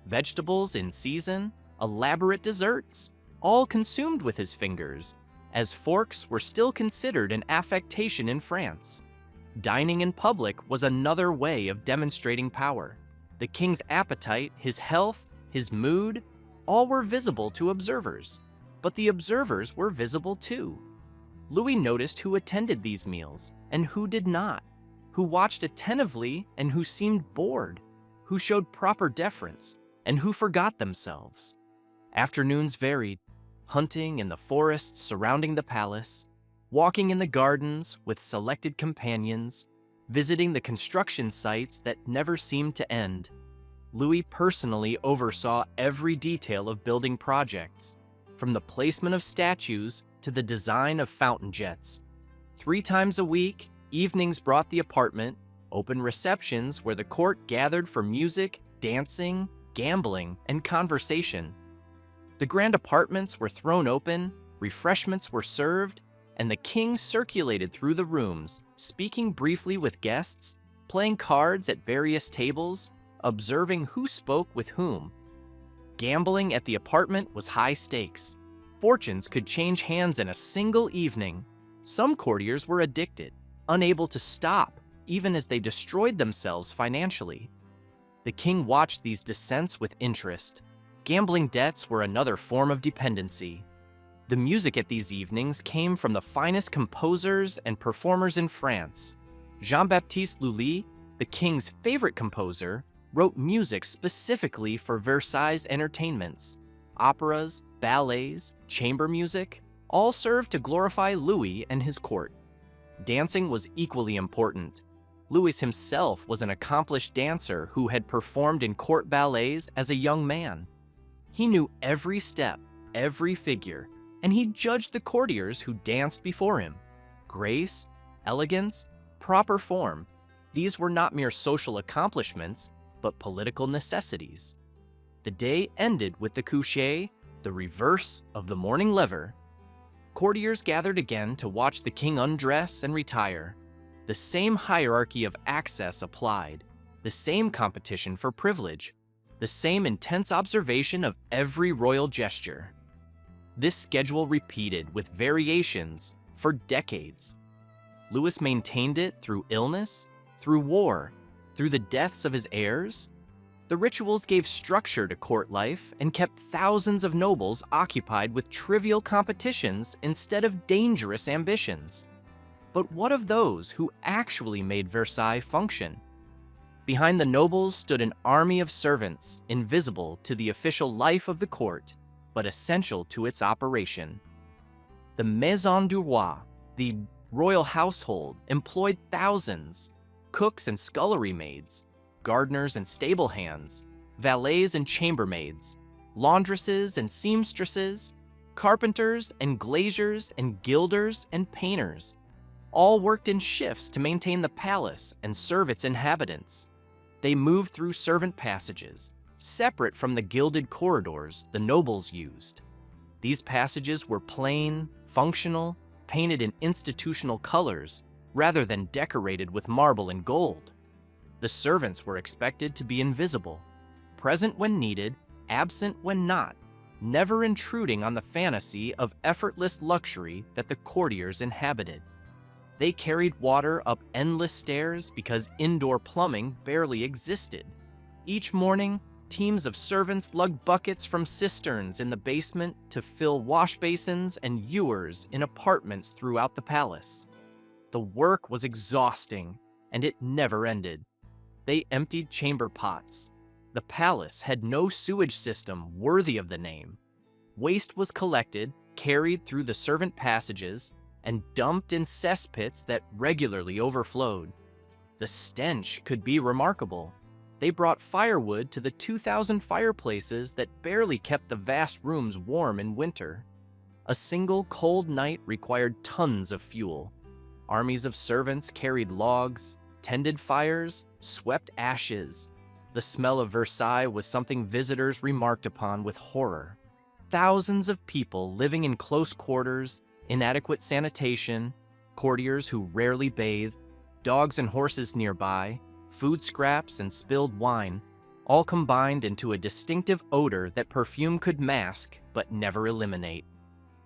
vegetables in season, elaborate desserts, all consumed with his fingers, as forks were still considered an affectation in France. Dining in public was another way of demonstrating power. The king's appetite, his health, his mood, all were visible to observers, but the observers were visible too. Louis noticed who attended these meals and who did not, who watched attentively and who seemed bored, who showed proper deference and who forgot themselves. Afternoons varied, hunting in the forests surrounding the palace, walking in the gardens with selected companions, visiting the construction sites that never seemed to end. Louis personally oversaw every detail of building projects, from the placement of statues to the design of fountain jets. 3 times a week, evenings brought the apartment, open receptions where the court gathered for music, dancing, gambling, and conversation. The grand apartments were thrown open, refreshments were served, and the king circulated through the rooms, speaking briefly with guests, playing cards at various tables, observing who spoke with whom. Gambling at the apartment was high stakes. Fortunes could change hands in a single evening. Some courtiers were addicted, unable to stop, even as they destroyed themselves financially. The king watched these descents with interest. Gambling debts were another form of dependency. The music at these evenings came from the finest composers and performers in France. Jean-Baptiste Lully, the king's favorite composer, wrote music specifically for Versailles entertainments: operas, ballets, chamber music. all served to glorify Louis and his court. Dancing was equally important. Louis himself was an accomplished dancer who had performed in court ballets as a young man. He knew every step, every figure, and he judged the courtiers who danced before him. Grace, elegance, proper form, these were not mere social accomplishments, but political necessities. The day ended with the coucher, the reverse of the morning lever. Courtiers gathered again to watch the king undress and retire. The same hierarchy of access applied, the same competition for privilege, the same intense observation of every royal gesture. This schedule repeated with variations for decades. Louis maintained it through illness, through war, through the deaths of his heirs. The rituals gave structure to court life and kept thousands of nobles occupied with trivial competitions instead of dangerous ambitions. But what of those who actually made Versailles function? Behind the nobles stood an army of servants, invisible to the official life of the court, but essential to its operation. The Maison du Roi, the royal household, employed thousands: cooks and scullery maids, gardeners and stable hands, valets and chambermaids, laundresses and seamstresses, carpenters and glaziers and gilders and painters. All worked in shifts to maintain the palace and serve its inhabitants. They moved through servant passages, separate from the gilded corridors the nobles used. These passages were plain, functional, painted in institutional colors, rather than decorated with marble and gold. The servants were expected to be invisible, present when needed, absent when not, never intruding on the fantasy of effortless luxury that the courtiers inhabited. They carried water up endless stairs because indoor plumbing barely existed. Each morning, teams of servants lugged buckets from cisterns in the basement to fill wash basins and ewers in apartments throughout the palace. The work was exhausting, and it never ended. They emptied chamber pots. The palace had no sewage system worthy of the name. Waste was collected, carried through the servant passages, and dumped in cesspits that regularly overflowed. The stench could be remarkable. They brought firewood to the 2,000 fireplaces that barely kept the vast rooms warm in winter. A single cold night required tons of fuel. Armies of servants carried logs, tended fires, swept ashes. The smell of Versailles was something visitors remarked upon with horror. Thousands of people living in close quarters, inadequate sanitation, courtiers who rarely bathed, dogs and horses nearby, food scraps and spilled wine, all combined into a distinctive odor that perfume could mask but never eliminate.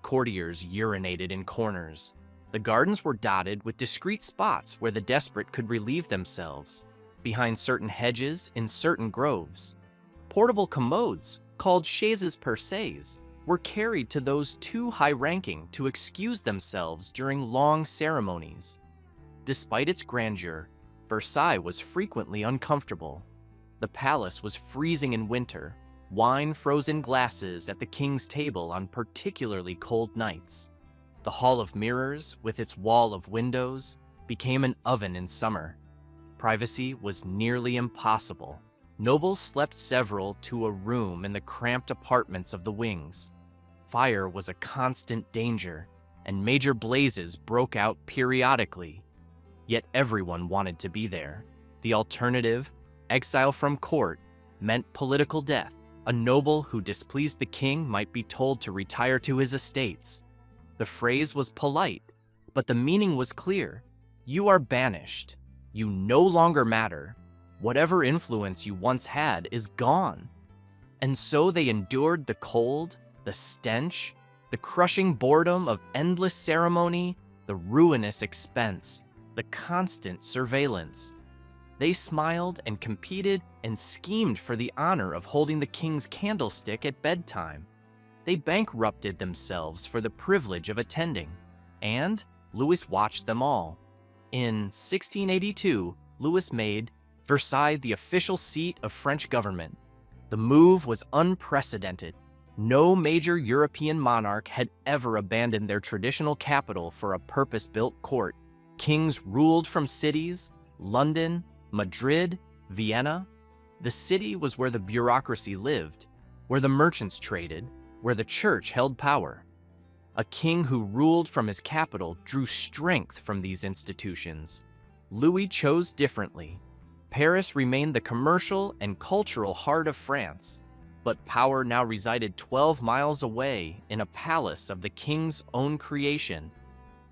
Courtiers urinated in corners. The gardens were dotted with discreet spots where the desperate could relieve themselves, behind certain hedges in certain groves. Portable commodes, called chaises percées, were carried to those too high-ranking to excuse themselves during long ceremonies. Despite its grandeur, Versailles was frequently uncomfortable. The palace was freezing in winter, wine froze in glasses at the king's table on particularly cold nights. The Hall of Mirrors, with its wall of windows, became an oven in summer. Privacy was nearly impossible. Nobles slept several to a room in the cramped apartments of the wings. Fire was a constant danger, and major blazes broke out periodically. Yet everyone wanted to be there. The alternative, exile from court, meant political death. A noble who displeased the king might be told to retire to his estates. The phrase was polite, but the meaning was clear. You are banished. You no longer matter. Whatever influence you once had is gone. And so they endured the cold, the stench, the crushing boredom of endless ceremony, the ruinous expense, the constant surveillance. They smiled and competed and schemed for the honor of holding the king's candlestick at bedtime. They bankrupted themselves for the privilege of attending, and Louis watched them all. In 1682, Louis made Versailles the official seat of French government. The move was unprecedented. No major European monarch had ever abandoned their traditional capital for a purpose-built court. Kings ruled from cities, London, Madrid, Vienna. The city was where the bureaucracy lived, where the merchants traded, where the church held power. A king who ruled from his capital drew strength from these institutions. Louis chose differently. Paris remained the commercial and cultural heart of France, but power now resided 12 miles away in a palace of the king's own creation.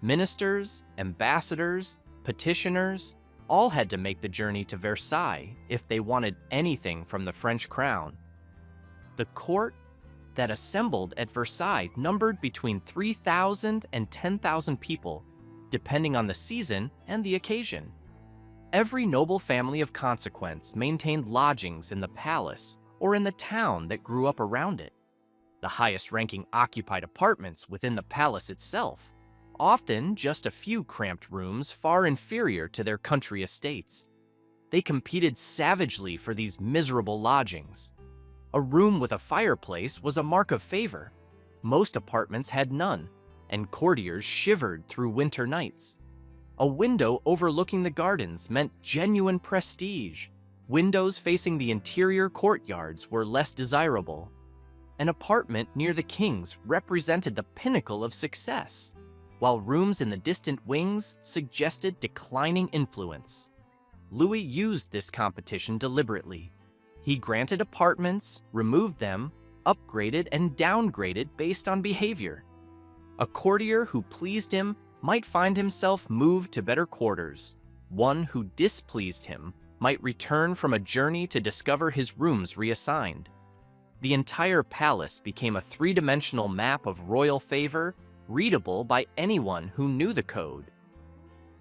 Ministers, ambassadors, petitioners, all had to make the journey to Versailles if they wanted anything from the French crown. The court that assembled at Versailles numbered between 3,000 and 10,000 people, depending on the season and the occasion. Every noble family of consequence maintained lodgings in the palace or in the town that grew up around it. The highest-ranking occupied apartments within the palace itself, often just a few cramped rooms far inferior to their country estates. They competed savagely for these miserable lodgings. A room with a fireplace was a mark of favor. Most apartments had none, and courtiers shivered through winter nights. A window overlooking the gardens meant genuine prestige. Windows facing the interior courtyards were less desirable. An apartment near the king's represented the pinnacle of success, while rooms in the distant wings suggested declining influence. Louis used this competition deliberately. He granted apartments, removed them, upgraded and downgraded based on behavior. A courtier who pleased him might find himself moved to better quarters. One who displeased him might return from a journey to discover his rooms reassigned. The entire palace became a three-dimensional map of royal favor, readable by anyone who knew the code.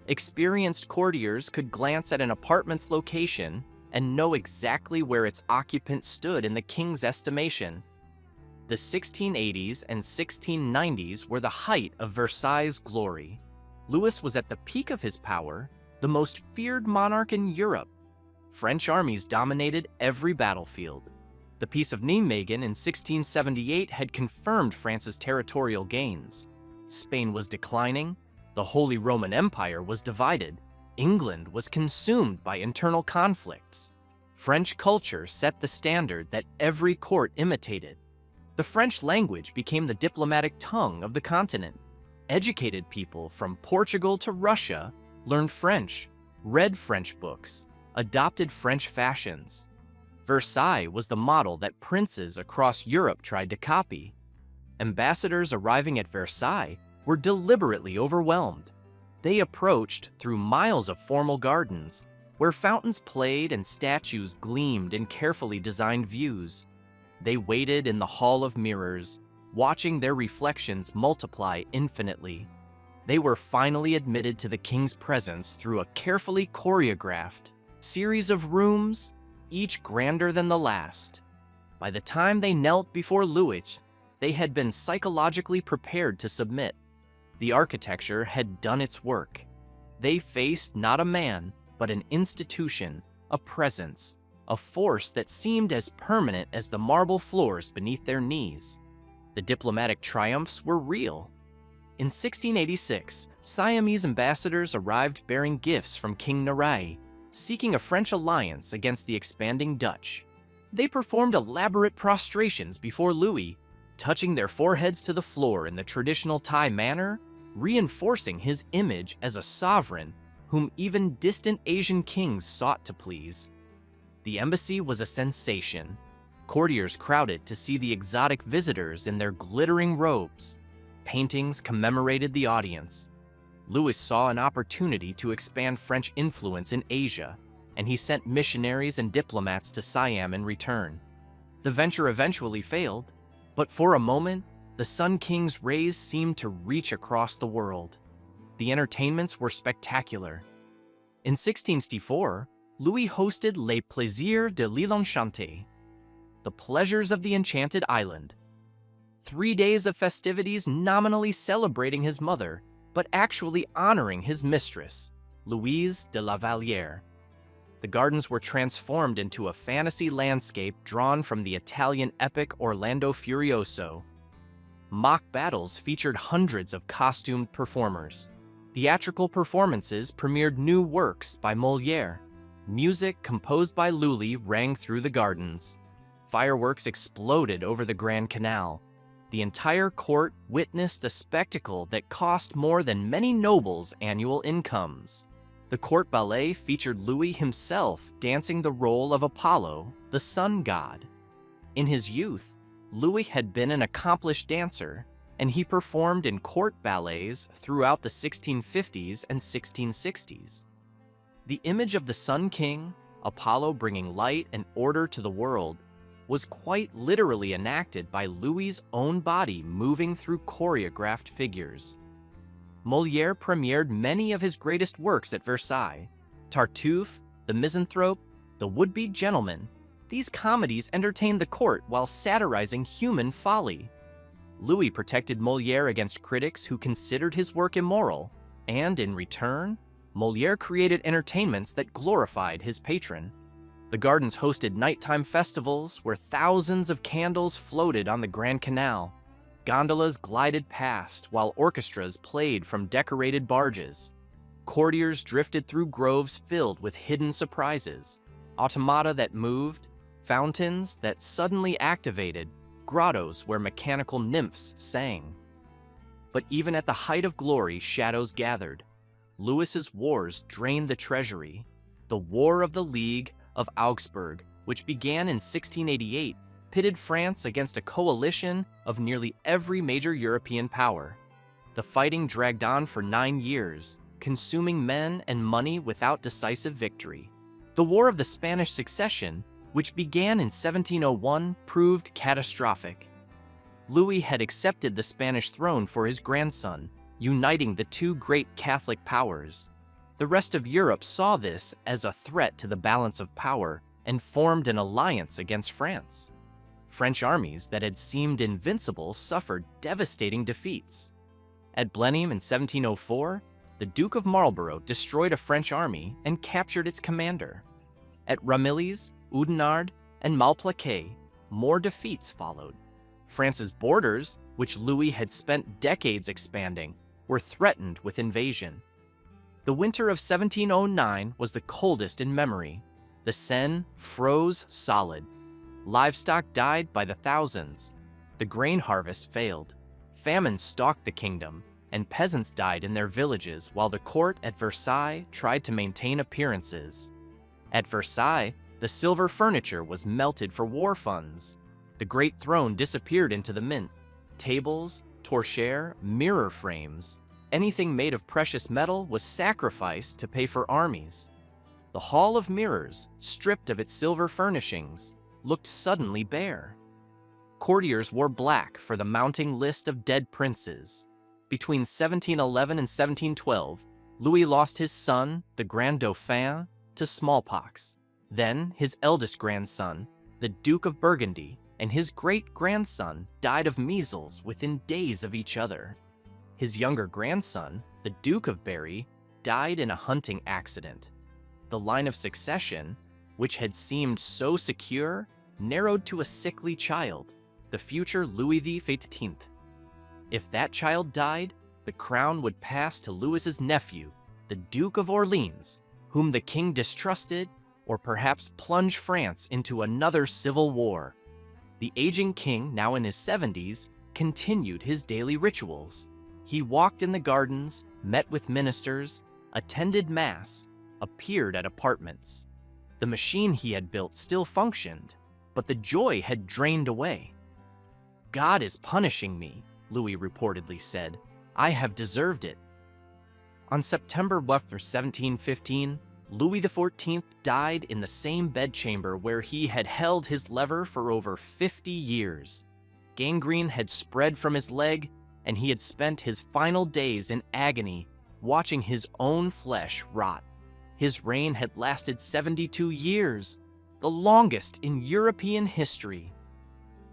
Experienced courtiers could glance at an apartment's location and know exactly where its occupant stood in the king's estimation. The 1680s and 1690s were the height of Versailles' glory. Louis was at the peak of his power, the most feared monarch in Europe. French armies dominated every battlefield. The Peace of Nijmegen in 1678 had confirmed France's territorial gains. Spain was declining, the Holy Roman Empire was divided, England was consumed by internal conflicts. French culture set the standard that every court imitated. The French language became the diplomatic tongue of the continent. Educated people from Portugal to Russia learned French, read French books, adopted French fashions. Versailles was the model that princes across Europe tried to copy. Ambassadors arriving at Versailles were deliberately overwhelmed. They approached through miles of formal gardens, where fountains played and statues gleamed in carefully designed views. They waited in the Hall of Mirrors, watching their reflections multiply infinitely. They were finally admitted to the king's presence through a carefully choreographed series of rooms, each grander than the last. By the time they knelt before Louis, they had been psychologically prepared to submit. The architecture had done its work. They faced not a man, but an institution, a presence, a force that seemed as permanent as the marble floors beneath their knees. The diplomatic triumphs were real. In 1686, Siamese ambassadors arrived bearing gifts from King Narai, seeking a French alliance against the expanding Dutch. They performed elaborate prostrations before Louis, touching their foreheads to the floor in the traditional Thai manner, reinforcing his image as a sovereign whom even distant Asian kings sought to please. The embassy was a sensation. Courtiers crowded to see the exotic visitors in their glittering robes. Paintings commemorated the audience. Louis saw an opportunity to expand French influence in Asia, and he sent missionaries and diplomats to Siam in return. The venture eventually failed, but for a moment, the Sun King's rays seemed to reach across the world. The entertainments were spectacular. In 1664, Louis hosted Les Plaisirs de l'Île Enchantée, the pleasures of the enchanted island. 3 days of festivities nominally celebrating his mother, but actually honoring his mistress, Louise de la Vallière. The gardens were transformed into a fantasy landscape drawn from the Italian epic Orlando Furioso. Mock battles featured hundreds of costumed performers. Theatrical performances premiered new works by Molière. Music composed by Lully rang through the gardens. Fireworks exploded over the Grand Canal. The entire court witnessed a spectacle that cost more than many nobles' annual incomes. The court ballet featured Louis himself dancing the role of Apollo, the sun god. In his youth, Louis had been an accomplished dancer, and he performed in court ballets throughout the 1650s and 1660s. The image of the Sun King, Apollo bringing light and order to the world, was quite literally enacted by Louis's own body moving through choreographed figures. Molière premiered many of his greatest works at Versailles. Tartuffe, The Misanthrope, The Would-Be Gentleman. These comedies entertained the court while satirizing human folly. Louis protected Molière against critics who considered his work immoral, and in return, Molière created entertainments that glorified his patron. The gardens hosted nighttime festivals where thousands of candles floated on the Grand Canal. Gondolas glided past while orchestras played from decorated barges. Courtiers drifted through groves filled with hidden surprises, automata that moved, fountains that suddenly activated, grottos where mechanical nymphs sang. But even at the height of glory, shadows gathered. Louis's wars drained the treasury. The War of the League of Augsburg, which began in 1688, pitted France against a coalition of nearly every major European power. The fighting dragged on for 9 years, consuming men and money without decisive victory. The War of the Spanish Succession, which began in 1701, proved catastrophic. Louis had accepted the Spanish throne for his grandson, uniting the two great Catholic powers. The rest of Europe saw this as a threat to the balance of power and formed an alliance against France. French armies that had seemed invincible suffered devastating defeats. At Blenheim in 1704, the Duke of Marlborough destroyed a French army and captured its commander. At Ramillies, Oudenarde, and Malplaquet, more defeats followed. France's borders, which Louis had spent decades expanding, were threatened with invasion. The winter of 1709 was the coldest in memory. The Seine froze solid. Livestock died by the thousands. The grain harvest failed. Famine stalked the kingdom, and peasants died in their villages while the court at Versailles tried to maintain appearances. At Versailles, the silver furniture was melted for war funds. The great throne disappeared into the mint. Tables, torchères, mirror frames, anything made of precious metal was sacrificed to pay for armies. The Hall of Mirrors, stripped of its silver furnishings, looked suddenly bare. Courtiers wore black for the mounting list of dead princes. Between 1711 and 1712, Louis lost his son, the Grand Dauphin, to smallpox. Then his eldest grandson, the Duke of Burgundy, and his great-grandson died of measles within days of each other. His younger grandson, the Duke of Berry, died in a hunting accident. The line of succession, which had seemed so secure, narrowed to a sickly child, the future Louis XV. If that child died, the crown would pass to Louis's nephew, the Duke of Orleans, whom the king distrusted, or perhaps plunge France into another civil war. The aging king, now in his 70s, continued his daily rituals. He walked in the gardens, met with ministers, attended mass, appeared at apartments. The machine he had built still functioned, but the joy had drained away. "God is punishing me," Louis reportedly said. "I have deserved it." On September 11, 1715, Louis XIV died in the same bedchamber where he had held his lever for over 50 years. Gangrene had spread from his leg, and he had spent his final days in agony, watching his own flesh rot. His reign had lasted 72 years, the longest in European history.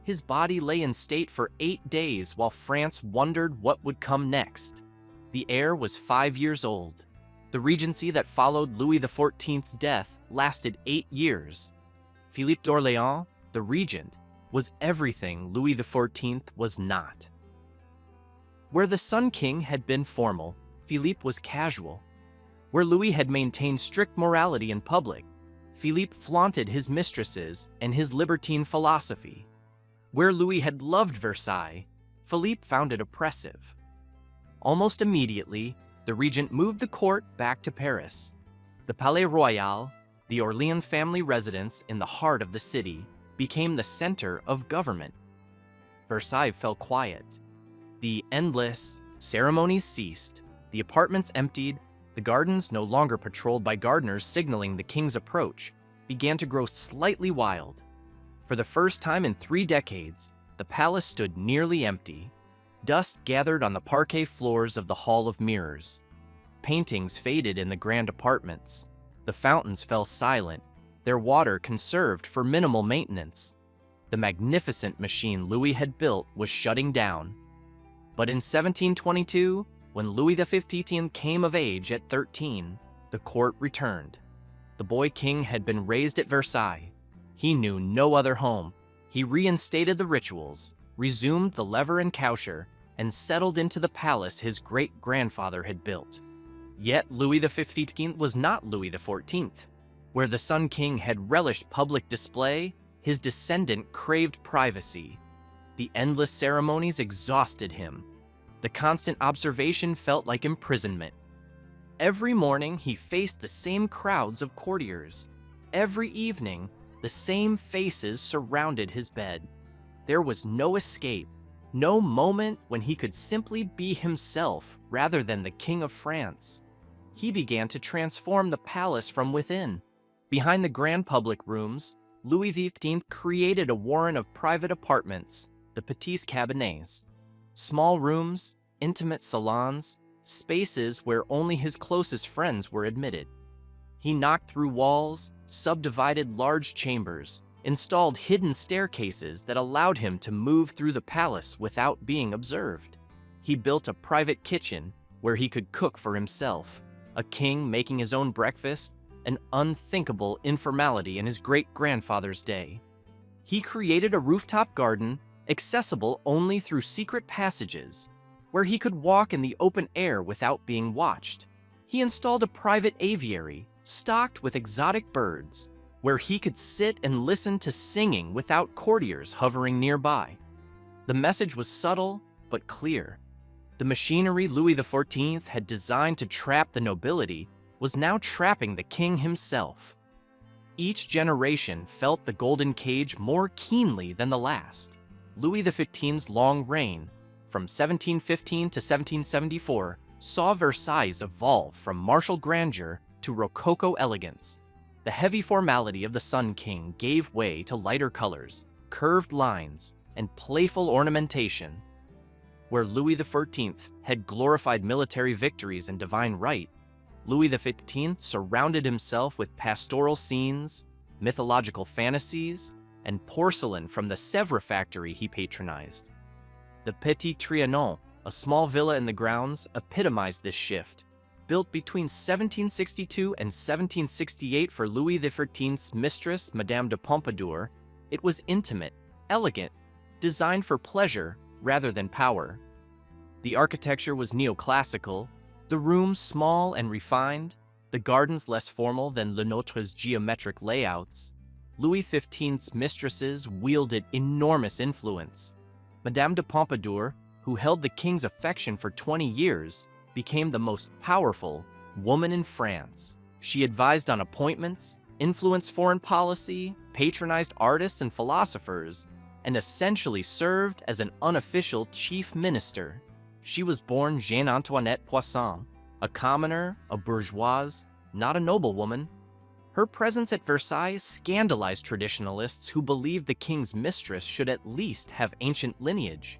His body lay in state for 8 days while France wondered what would come next. The heir was 5 years old. The The regency that followed Louis XIV's death lasted 8 years. Philippe d'Orléans, the regent, was everything Louis XIV was not. Where the Sun King had been formal, Philippe was casual. Where Louis had maintained strict morality in public, Philippe flaunted his mistresses and his libertine philosophy. Where Louis had loved Versailles, Philippe found it oppressive. Almost immediately, the regent moved the court back to Paris. The Palais Royal, the Orléans family residence in the heart of the city, became the center of government. Versailles fell quiet. The endless ceremonies ceased, the apartments emptied, the gardens, no longer patrolled by gardeners signaling the king's approach, began to grow slightly wild. For the first time in 3 decades, the palace stood nearly empty. Dust gathered on the parquet floors of the Hall of Mirrors. Paintings faded in the grand apartments. The fountains fell silent, their water conserved for minimal maintenance. The magnificent machine Louis had built was shutting down. But in 1722, when Louis XV came of age at 13, the court returned. The boy king had been raised at Versailles. He knew no other home. He reinstated the rituals, resumed the lever and cowsher, and settled into the palace his great-grandfather had built. Yet Louis XV was not Louis XIV. Where the Sun King had relished public display, his descendant craved privacy. The endless ceremonies exhausted him. The constant observation felt like imprisonment. Every morning he faced the same crowds of courtiers. Every evening, the same faces surrounded his bed. There was no escape, no moment when he could simply be himself rather than the King of France. He began to transform the palace from within. Behind the grand public rooms, Louis XV created a warren of private apartments, the petits cabinets. Small rooms, intimate salons, spaces where only his closest friends were admitted. He knocked through walls, subdivided large chambers, installed hidden staircases that allowed him to move through the palace without being observed. He built a private kitchen where he could cook for himself, a king making his own breakfast, an unthinkable informality in his great-grandfather's day. He created a rooftop garden accessible only through secret passages, where he could walk in the open air without being watched. He installed a private aviary stocked with exotic birds, where he could sit and listen to singing without courtiers hovering nearby. The message was subtle but clear. The machinery Louis XIV had designed to trap the nobility was now trapping the king himself. Each generation felt the golden cage more keenly than the last. Louis XV's long reign, from 1715 to 1774, saw Versailles evolve from martial grandeur to Rococo elegance. The heavy formality of the Sun King gave way to lighter colors, curved lines, and playful ornamentation. Where Louis XIV had glorified military victories and divine right, Louis XV surrounded himself with pastoral scenes, mythological fantasies, and porcelain from the Sèvres factory he patronized. The Petit Trianon, a small villa in the grounds, epitomized this shift. Built between 1762 and 1768 for Louis XIV's mistress, Madame de Pompadour, it was intimate, elegant, designed for pleasure rather than power. The architecture was neoclassical, the rooms small and refined, the gardens less formal than Le Nôtre's geometric layouts. Louis XV's mistresses wielded enormous influence. Madame de Pompadour, who held the king's affection for 20 years, became the most powerful woman in France. She advised on appointments, influenced foreign policy, patronized artists and philosophers, and essentially served as an unofficial chief minister. She was born Jeanne Antoinette Poisson, a commoner, a bourgeoise, not a noblewoman. Her presence at Versailles scandalized traditionalists who believed the king's mistress should at least have ancient lineage.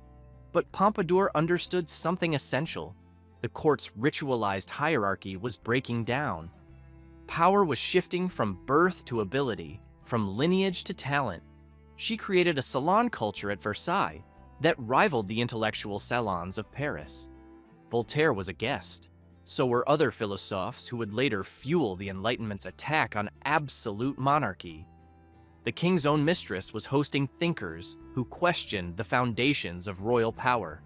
But Pompadour understood something essential. The court's ritualized hierarchy was breaking down. Power was shifting from birth to ability, from lineage to talent. She created a salon culture at Versailles that rivaled the intellectual salons of Paris. Voltaire was a guest. So were other philosophes who would later fuel the Enlightenment's attack on absolute monarchy. The king's own mistress was hosting thinkers who questioned the foundations of royal power.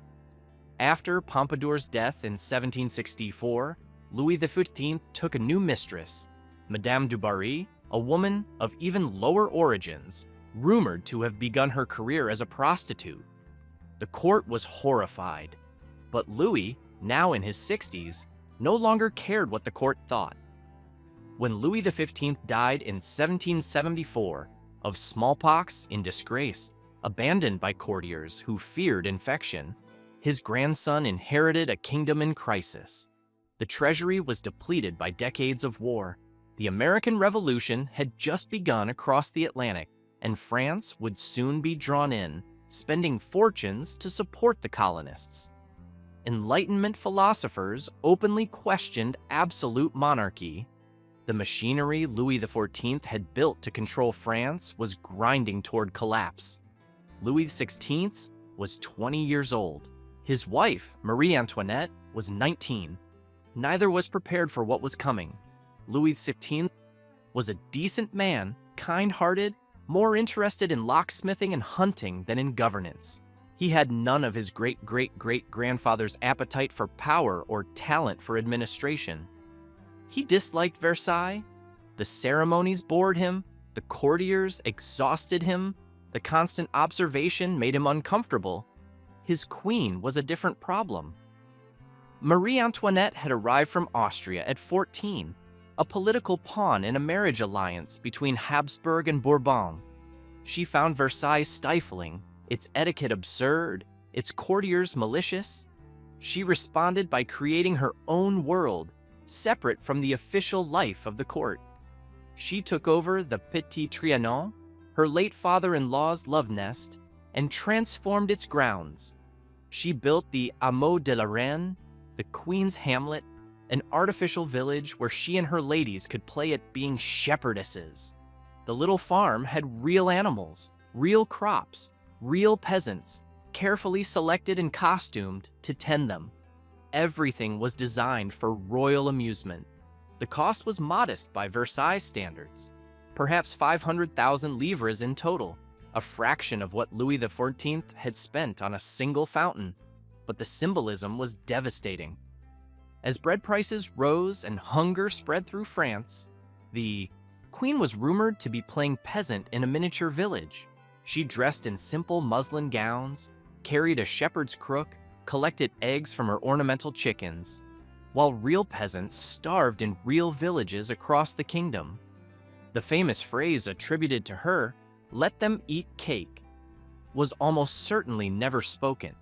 After Pompadour's death in 1764, Louis XV took a new mistress, Madame du Barry, a woman of even lower origins, rumored to have begun her career as a prostitute. The court was horrified, but Louis, now in his 60s, no longer cared what the court thought. When Louis XV died in 1774 of smallpox in disgrace, abandoned by courtiers who feared infection, his grandson inherited a kingdom in crisis. The treasury was depleted by decades of war. The American Revolution had just begun across the Atlantic, and France would soon be drawn in, spending fortunes to support the colonists. Enlightenment philosophers openly questioned absolute monarchy. The machinery Louis XIV had built to control France was grinding toward collapse. Louis XVI was 20 years old. His wife, Marie Antoinette, was 19. Neither was prepared for what was coming. Louis XV was a decent man, kind-hearted, more interested in locksmithing and hunting than in governance. He had none of his great-great-great-grandfather's appetite for power or talent for administration. He disliked Versailles. The ceremonies bored him. The courtiers exhausted him. The constant observation made him uncomfortable. His queen was a different problem. Marie Antoinette had arrived from Austria at 14, a political pawn in a marriage alliance between Habsburg and Bourbon. She found Versailles stifling, its etiquette absurd, its courtiers malicious. She responded by creating her own world, separate from the official life of the court. She took over the Petit Trianon, her late father-in-law's love nest, and transformed its grounds. She built the Hameau de la Reine, the Queen's Hamlet, an artificial village where she and her ladies could play at being shepherdesses. The little farm had real animals, real crops, real peasants, carefully selected and costumed to tend them. Everything was designed for royal amusement. The cost was modest by Versailles standards, perhaps 500,000 livres in total, a fraction of what Louis XIV had spent on a single fountain, but the symbolism was devastating. As bread prices rose and hunger spread through France, the queen was rumored to be playing peasant in a miniature village. She dressed in simple muslin gowns, carried a shepherd's crook, collected eggs from her ornamental chickens, while real peasants starved in real villages across the kingdom. The famous phrase attributed to her, "Let them eat cake," was almost certainly never spoken.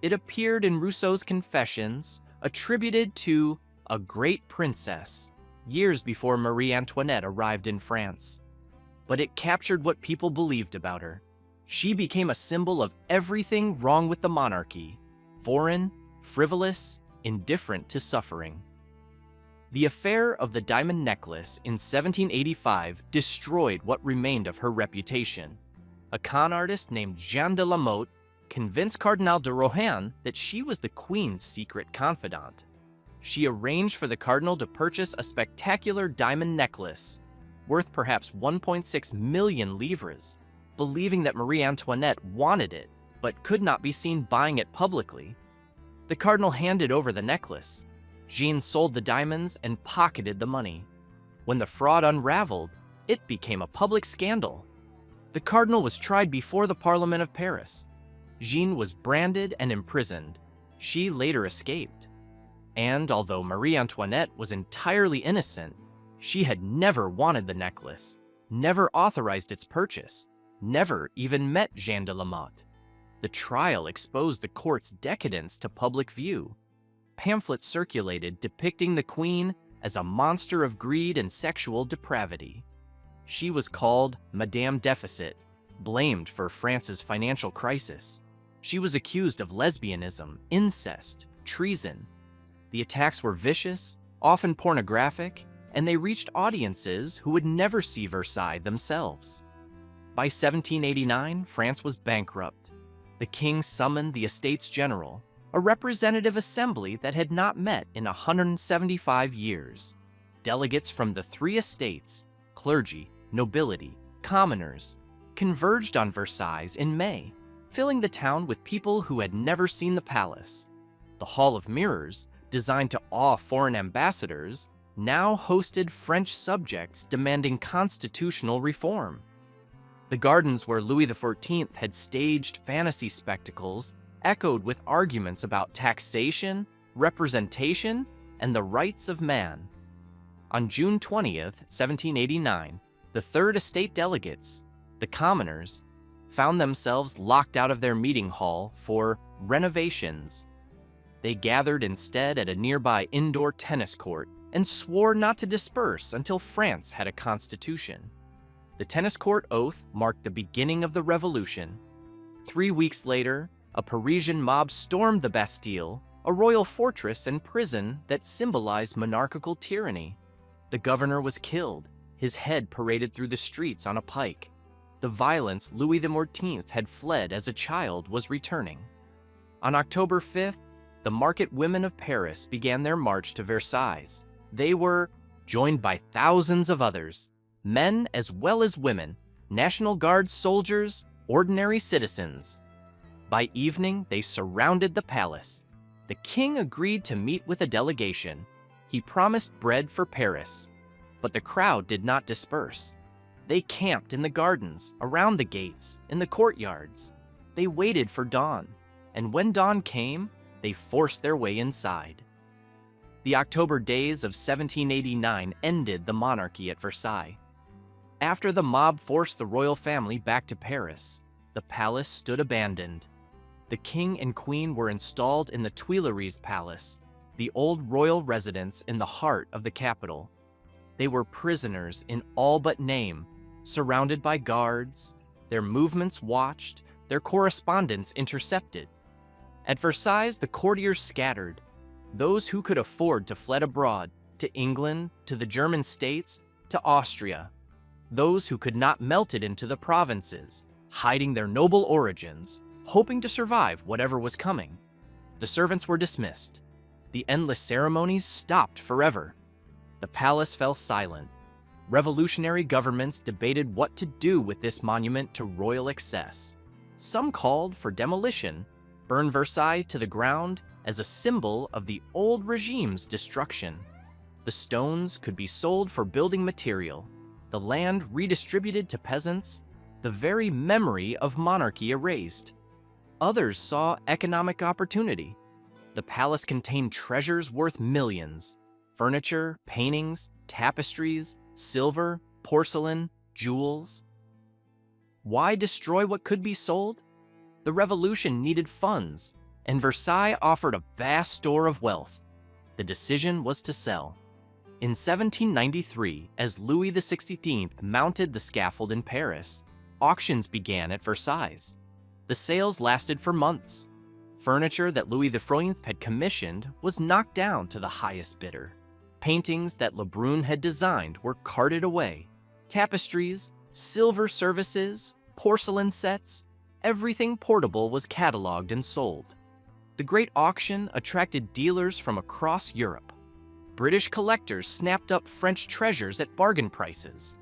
It appeared in Rousseau's Confessions, attributed to a great princess years before Marie Antoinette arrived in France. But it captured what people believed about her. She became a symbol of everything wrong with the monarchy: foreign, frivolous, indifferent to suffering. The affair of the diamond necklace in 1785 destroyed what remained of her reputation. A con artist named Jean de la Motte convinced Cardinal de Rohan that she was the Queen's secret confidant. She arranged for the cardinal to purchase a spectacular diamond necklace, worth perhaps 1.6 million livres, believing that Marie Antoinette wanted it, but could not be seen buying it publicly. The cardinal handed over the necklace. Jean sold the diamonds and pocketed the money. When the fraud unraveled, it became a public scandal. The cardinal was tried before the Parliament of Paris. Jean was branded and imprisoned. She later escaped. And although Marie Antoinette was entirely innocent, she had never wanted the necklace, never authorized its purchase, never even met Jean de la Motte. The trial exposed the court's decadence to public view. Pamphlets circulated depicting the queen as a monster of greed and sexual depravity. She was called Madame Deficit, blamed for France's financial crisis. She was accused of lesbianism, incest, treason. The attacks were vicious, often pornographic, and they reached audiences who would never see Versailles themselves. By 1789, France was bankrupt. The king summoned the Estates General. a representative assembly that had not met in 175 years. Delegates from the three estates, clergy, nobility, commoners, converged on Versailles in May, filling the town with people who had never seen the palace. The Hall of Mirrors, designed to awe foreign ambassadors, now hosted French subjects demanding constitutional reform. The gardens where Louis XIV had staged fantasy spectacles echoed with arguments about taxation, representation, and the rights of man. On June 20th, 1789, the Third Estate delegates, the commoners, found themselves locked out of their meeting hall for renovations. They gathered instead at a nearby indoor tennis court and swore not to disperse until France had a constitution. The tennis court oath marked the beginning of the revolution. 3 weeks later, a Parisian mob stormed the Bastille, a royal fortress and prison that symbolized monarchical tyranny. The governor was killed, his head paraded through the streets on a pike. The violence Louis XIV had fled as a child was returning. On October 5th, the market women of Paris began their march to Versailles. They were joined by thousands of others, men as well as women, National Guard soldiers, ordinary citizens. By evening, they surrounded the palace. The king agreed to meet with a delegation. He promised bread for Paris, but the crowd did not disperse. They camped in the gardens, around the gates, in the courtyards. They waited for dawn, and when dawn came, they forced their way inside. The October days of 1789 ended the monarchy at Versailles. After the mob forced the royal family back to Paris, the palace stood abandoned. The king and queen were installed in the Tuileries Palace, the old royal residence in the heart of the capital. They were prisoners in all but name, surrounded by guards, their movements watched, their correspondence intercepted. At Versailles, the courtiers scattered. Those who could afford to fled abroad, to England, to the German states, to Austria. Those who could not melted into the provinces, hiding their noble origins, hoping to survive whatever was coming. The servants were dismissed. The endless ceremonies stopped forever. The palace fell silent. Revolutionary governments debated what to do with this monument to royal excess. Some called for demolition, burn Versailles to the ground as a symbol of the old regime's destruction. The stones could be sold for building material, the land redistributed to peasants, the very memory of monarchy erased. Others saw economic opportunity. The palace contained treasures worth millions: furniture, paintings, tapestries, silver, porcelain, jewels. Why destroy what could be sold? The revolution needed funds, and Versailles offered a vast store of wealth. The decision was to sell. In 1793, as Louis XVI mounted the scaffold in Paris, auctions began at Versailles. The sales lasted for months. Furniture that Louis XIV had commissioned was knocked down to the highest bidder. Paintings that Lebrun had designed were carted away. Tapestries, silver services, porcelain sets, everything portable was cataloged and sold. The great auction attracted dealers from across Europe. British collectors snapped up French treasures at bargain prices.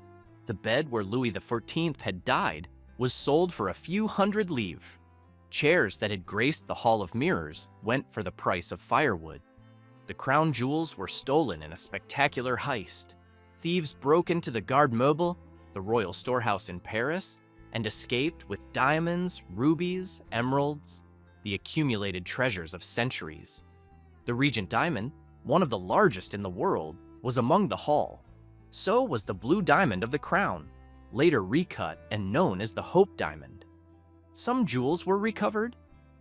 The bed where Louis XIV had died was sold for a few hundred livres. Chairs that had graced the Hall of Mirrors went for the price of firewood. The crown jewels were stolen in a spectacular heist. Thieves broke into the Garde Meuble, the royal storehouse in Paris, and escaped with diamonds, rubies, emeralds, the accumulated treasures of centuries. The Regent diamond, one of the largest in the world, was among the haul. So was the blue diamond of the crown, later recut and known as the Hope diamond. Some jewels were recovered.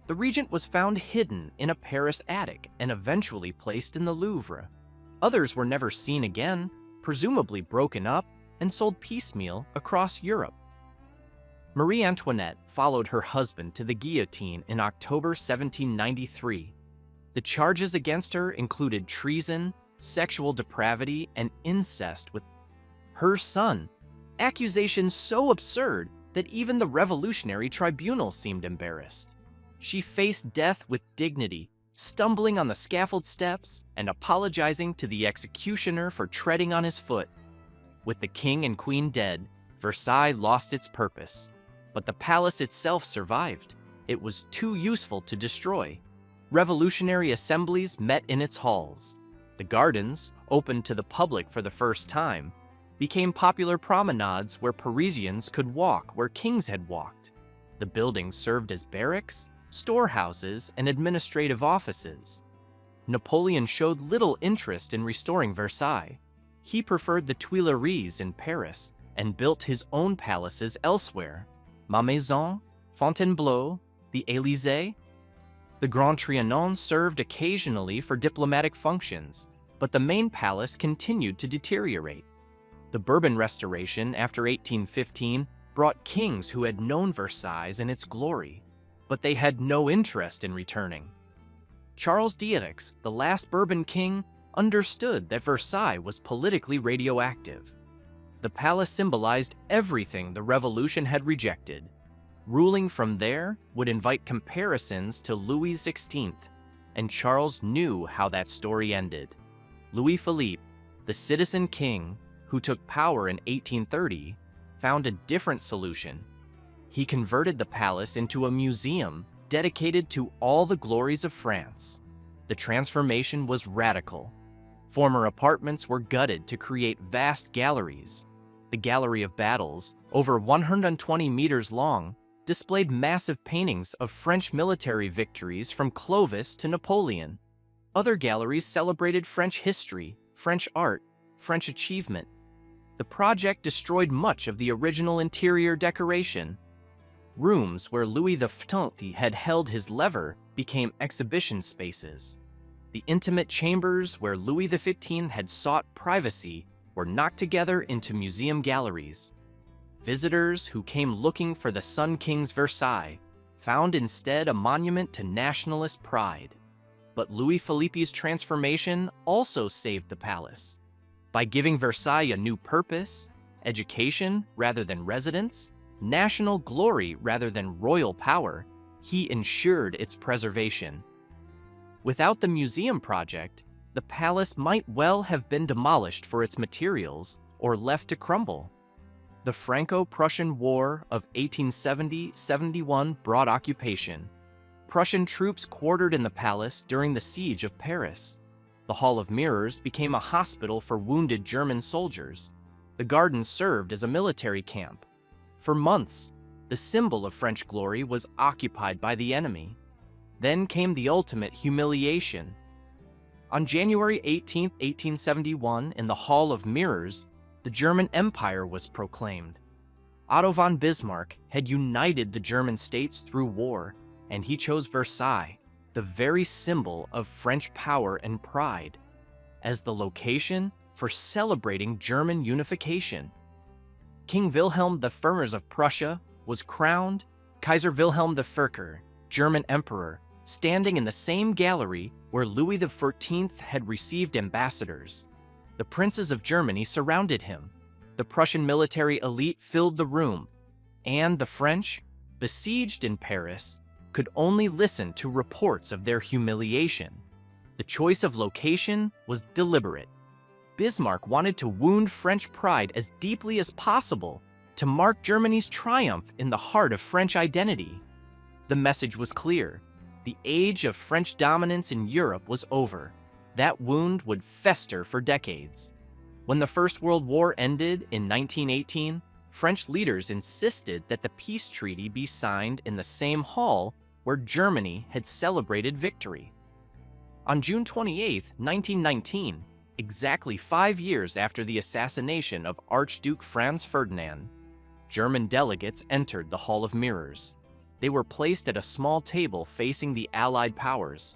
The regent was found hidden in a Paris attic and eventually placed in the Louvre. Others were never seen again, presumably broken up and sold piecemeal across Europe. Marie Antoinette followed her husband to the guillotine in October 1793. The charges against her included treason, sexual depravity, and incest with her son, accusations so absurd that even the Revolutionary Tribunal seemed embarrassed. She faced death with dignity, stumbling on the scaffold steps and apologizing to the executioner for treading on his foot. With the king and queen dead, Versailles lost its purpose. But the palace itself survived. It was too useful to destroy. Revolutionary assemblies met in its halls. The gardens, opened to the public for the first time, became popular promenades where Parisians could walk where kings had walked. The buildings served as barracks, storehouses, and administrative offices. Napoleon showed little interest in restoring Versailles. He preferred the Tuileries in Paris and built his own palaces elsewhere: Malmaison, Fontainebleau, the Élysée. The Grand Trianon served occasionally for diplomatic functions, but the main palace continued to deteriorate. The Bourbon Restoration after 1815 brought kings who had known Versailles in its glory, but they had no interest in returning. Charles d'Eix, the last Bourbon king, understood that Versailles was politically radioactive. The palace symbolized everything the revolution had rejected. Ruling from there would invite comparisons to Louis XVI, and Charles knew how that story ended. Louis Philippe, the citizen king who took power in 1830, found a different solution. He converted the palace into a museum dedicated to all the glories of France. The transformation was radical. Former apartments were gutted to create vast galleries. The Gallery of Battles, over 120 meters long, displayed massive paintings of French military victories from Clovis to Napoleon. Other galleries celebrated French history, French art, French achievement. The project destroyed much of the original interior decoration. Rooms where Louis XIV had held his lever became exhibition spaces. The intimate chambers where Louis XV had sought privacy were knocked together into museum galleries. Visitors who came looking for the Sun King's Versailles found instead a monument to nationalist pride. But Louis Philippe's transformation also saved the palace. By giving Versailles a new purpose, education rather than residence, national glory rather than royal power, he ensured its preservation. Without the museum project, the palace might well have been demolished for its materials or left to crumble. The Franco-Prussian War of 1870-71 brought occupation. Prussian troops quartered in the palace during the siege of Paris. The Hall of Mirrors became a hospital for wounded German soldiers. The gardens served as a military camp. For months, the symbol of French glory was occupied by the enemy. Then came the ultimate humiliation. On January 18, 1871, in the Hall of Mirrors, the German Empire was proclaimed. Otto von Bismarck had united the German states through war, and he chose Versailles, the very symbol of French power and pride, as the location for celebrating German unification. King Wilhelm I of Prussia was crowned Kaiser Wilhelm I, German Emperor, standing in the same gallery where Louis XIV had received ambassadors. The princes of Germany surrounded him. The Prussian military elite filled the room, and the French, besieged in Paris, could only listen to reports of their humiliation. The choice of location was deliberate. Bismarck wanted to wound French pride as deeply as possible to mark Germany's triumph in the heart of French identity. The message was clear. The age of French dominance in Europe was over. That wound would fester for decades. When the First World War ended in 1918, French leaders insisted that the peace treaty be signed in the same hall where Germany had celebrated victory. On June 28, 1919, exactly 5 years after the assassination of Archduke Franz Ferdinand, German delegates entered the Hall of Mirrors. They were placed at a small table facing the Allied powers.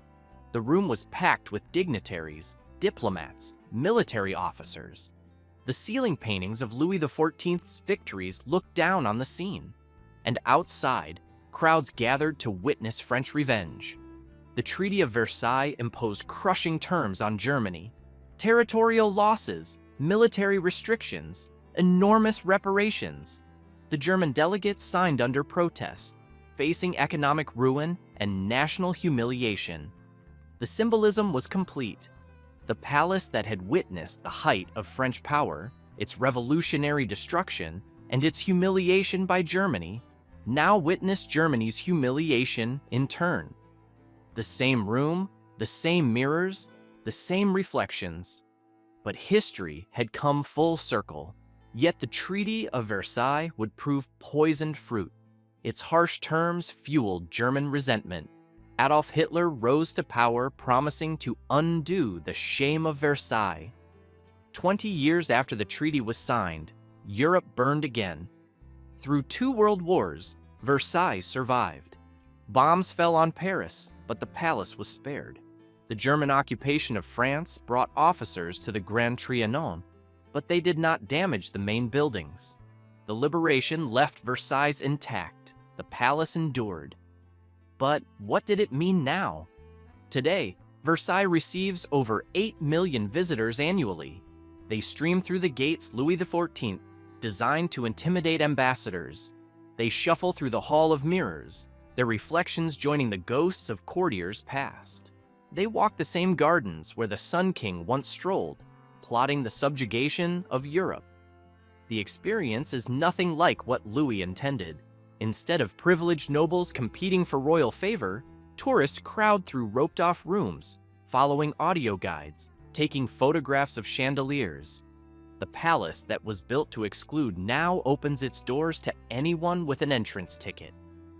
The room was packed with dignitaries, diplomats, military officers. The ceiling paintings of Louis XIV's victories looked down on the scene, and outside, crowds gathered to witness French revenge. The Treaty of Versailles imposed crushing terms on Germany: territorial losses, military restrictions, enormous reparations. The German delegates signed under protest, facing economic ruin and national humiliation. The symbolism was complete. The palace that had witnessed the height of French power, its revolutionary destruction, and its humiliation by Germany, now witnessed Germany's humiliation in turn. The same room, the same mirrors, the same reflections. But history had come full circle. Yet the Treaty of Versailles would prove poisoned fruit. Its harsh terms fueled German resentment. Adolf Hitler rose to power, promising to undo the shame of Versailles. 20 years after the treaty was signed, Europe burned again. Through 2 world wars, Versailles survived. Bombs fell on Paris, but the palace was spared. The German occupation of France brought officers to the Grand Trianon, but they did not damage the main buildings. The liberation left Versailles intact. The palace endured. But what did it mean now? Today, Versailles receives over 8 million visitors annually. They stream through the gates Louis XIV, designed to intimidate ambassadors. They shuffle through the Hall of Mirrors, their reflections joining the ghosts of courtiers past. They walk the same gardens where the Sun King once strolled, plotting the subjugation of Europe. The experience is nothing like what Louis intended. Instead of privileged nobles competing for royal favor, tourists crowd through roped-off rooms, following audio guides, taking photographs of chandeliers. The palace that was built to exclude now opens its doors to anyone with an entrance ticket.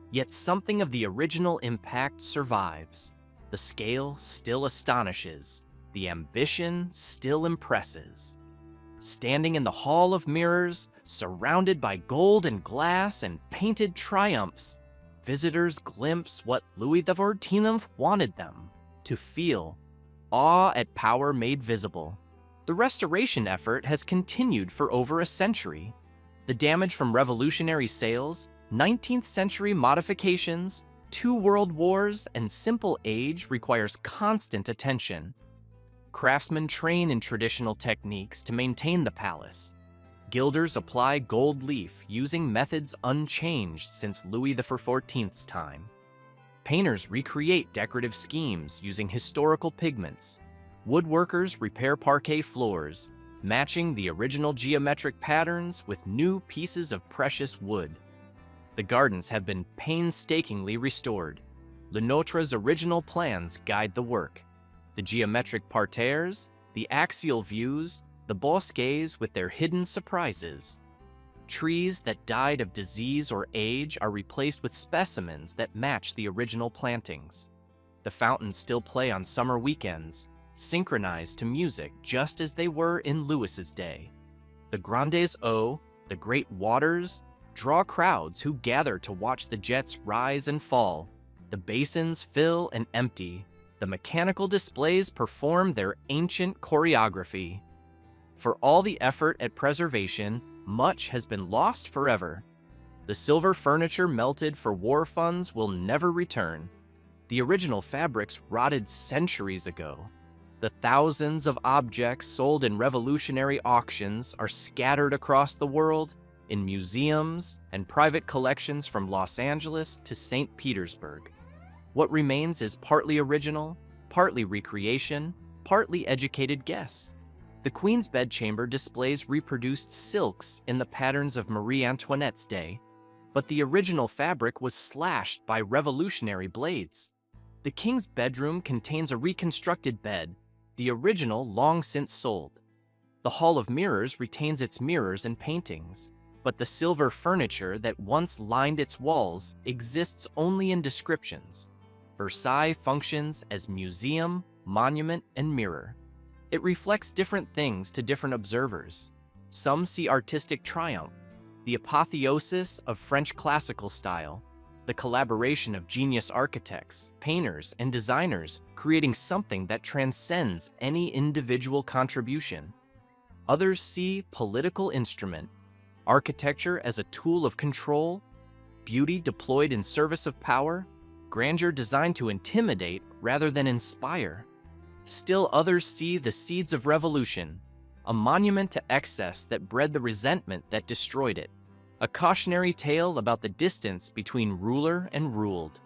Yet something of the original impact survives. The scale still astonishes. The ambition still impresses. Standing in the Hall of Mirrors, surrounded by gold and glass and painted triumphs, visitors glimpse what Louis XIV wanted them to feel: awe at power made visible. The restoration effort has continued for over a century. The damage from revolutionary sales, 19th century modifications, 2 world wars, and simple age requires constant attention. Craftsmen train in traditional techniques to maintain the palace. Gilders apply gold leaf using methods unchanged since Louis XIV's time. Painters recreate decorative schemes using historical pigments. Woodworkers repair parquet floors, matching the original geometric patterns with new pieces of precious wood. The gardens have been painstakingly restored. Le Nôtre's original plans guide the work. The geometric parterres, the axial views, the bosquets with their hidden surprises. Trees that died of disease or age are replaced with specimens that match the original plantings. The fountains still play on summer weekends, synchronized to music just as they were in Louis's day. The Grandes Eaux, the great waters, draw crowds who gather to watch the jets rise and fall. The basins fill and empty. The mechanical displays perform their ancient choreography. For all the effort at preservation, much has been lost forever. The silver furniture melted for war funds will never return. The original fabrics rotted centuries ago. The thousands of objects sold in revolutionary auctions are scattered across the world in museums and private collections from Los Angeles to St. Petersburg. What remains is partly original, partly recreation, partly educated guess. The Queen's bedchamber displays reproduced silks in the patterns of Marie Antoinette's day, but the original fabric was slashed by revolutionary blades. The King's bedroom contains a reconstructed bed, the original long since sold. The Hall of Mirrors retains its mirrors and paintings, but the silver furniture that once lined its walls exists only in descriptions. Versailles functions as museum, monument, and mirror. It reflects different things to different observers. Some see artistic triumph, the apotheosis of French classical style, the collaboration of genius architects, painters, and designers creating something that transcends any individual contribution. Others see political instrument, architecture as a tool of control, beauty deployed in service of power, grandeur designed to intimidate rather than inspire. Still others see the seeds of revolution, a monument to excess that bred the resentment that destroyed it, a cautionary tale about the distance between ruler and ruled.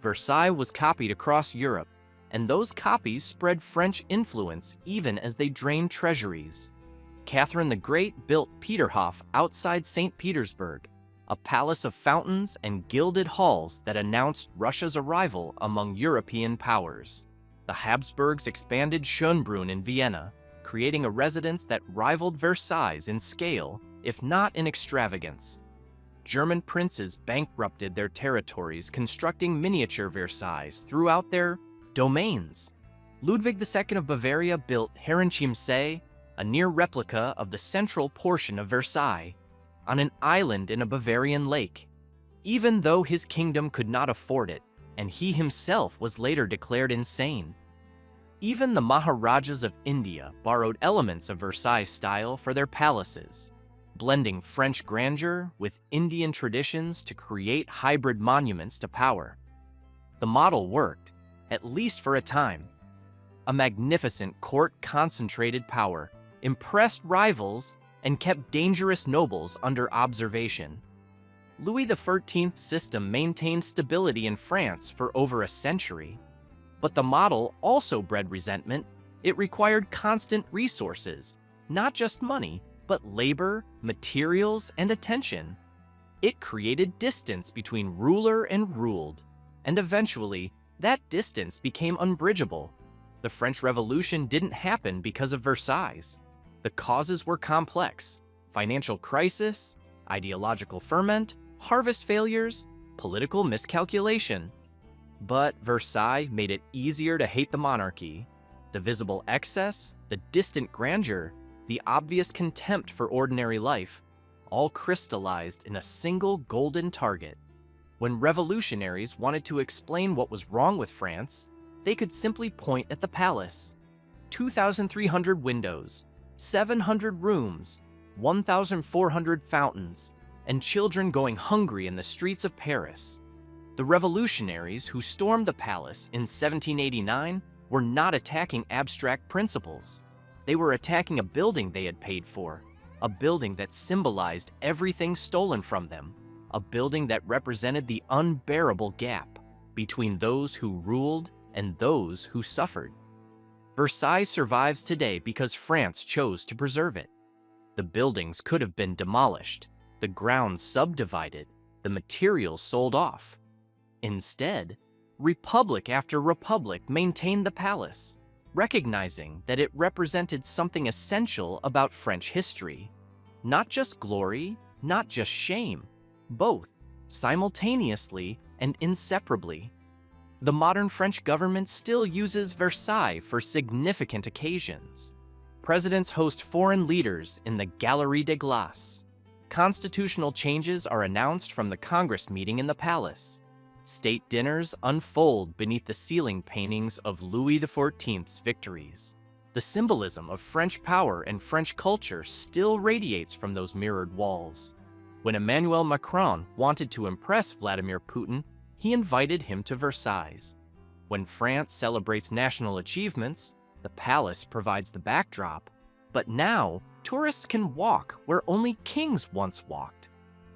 Versailles was copied across Europe. and those copies spread French influence even as they drained treasuries. Catherine the Great built Peterhof outside St. Petersburg, a palace of fountains and gilded halls that announced Russia's arrival among European powers. The Habsburgs expanded Schönbrunn in Vienna, creating a residence that rivaled Versailles in scale, if not in extravagance. German princes bankrupted their territories, constructing miniature Versailles throughout their domains. Ludwig II of Bavaria built Herrenchiemsee, a near replica of the central portion of Versailles, on an island in a Bavarian lake. Even though his kingdom could not afford it, and he himself was later declared insane. Even the Maharajas of India borrowed elements of Versailles style for their palaces, blending French grandeur with Indian traditions to create hybrid monuments to power. The model worked, at least for a time. A magnificent court concentrated power, impressed rivals, and kept dangerous nobles under observation. Louis XIV's system maintained stability in France for over a century. But the model also bred resentment. It required constant resources, not just money, but labor, materials, and attention. It created distance between ruler and ruled, and eventually, that distance became unbridgeable. The French Revolution didn't happen because of Versailles. The causes were complex: financial crisis, ideological ferment, harvest failures, political miscalculation. But Versailles made it easier to hate the monarchy. The visible excess, the distant grandeur, the obvious contempt for ordinary life, all crystallized in a single golden target. When revolutionaries wanted to explain what was wrong with France, they could simply point at the palace. 2,300 windows, 700 rooms, 1,400 fountains, and children going hungry in the streets of Paris. The revolutionaries who stormed the palace in 1789 were not attacking abstract principles. They were attacking a building they had paid for, a building that symbolized everything stolen from them, a building that represented the unbearable gap between those who ruled and those who suffered. Versailles survives today because France chose to preserve it. The buildings could have been demolished, the grounds subdivided, the materials sold off. Instead, republic after republic maintained the palace, recognizing that it represented something essential about French history. Not just glory, not just shame, both, simultaneously and inseparably. The modern French government still uses Versailles for significant occasions. Presidents host foreign leaders in the Galerie des Glaces. Constitutional changes are announced from the Congress meeting in the palace. State dinners unfold beneath the ceiling paintings of Louis XIV's victories. The symbolism of French power and French culture still radiates from those mirrored walls. When Emmanuel Macron wanted to impress Vladimir Putin, he invited him to Versailles. When France celebrates national achievements, the palace provides the backdrop. But now, tourists can walk where only kings once walked.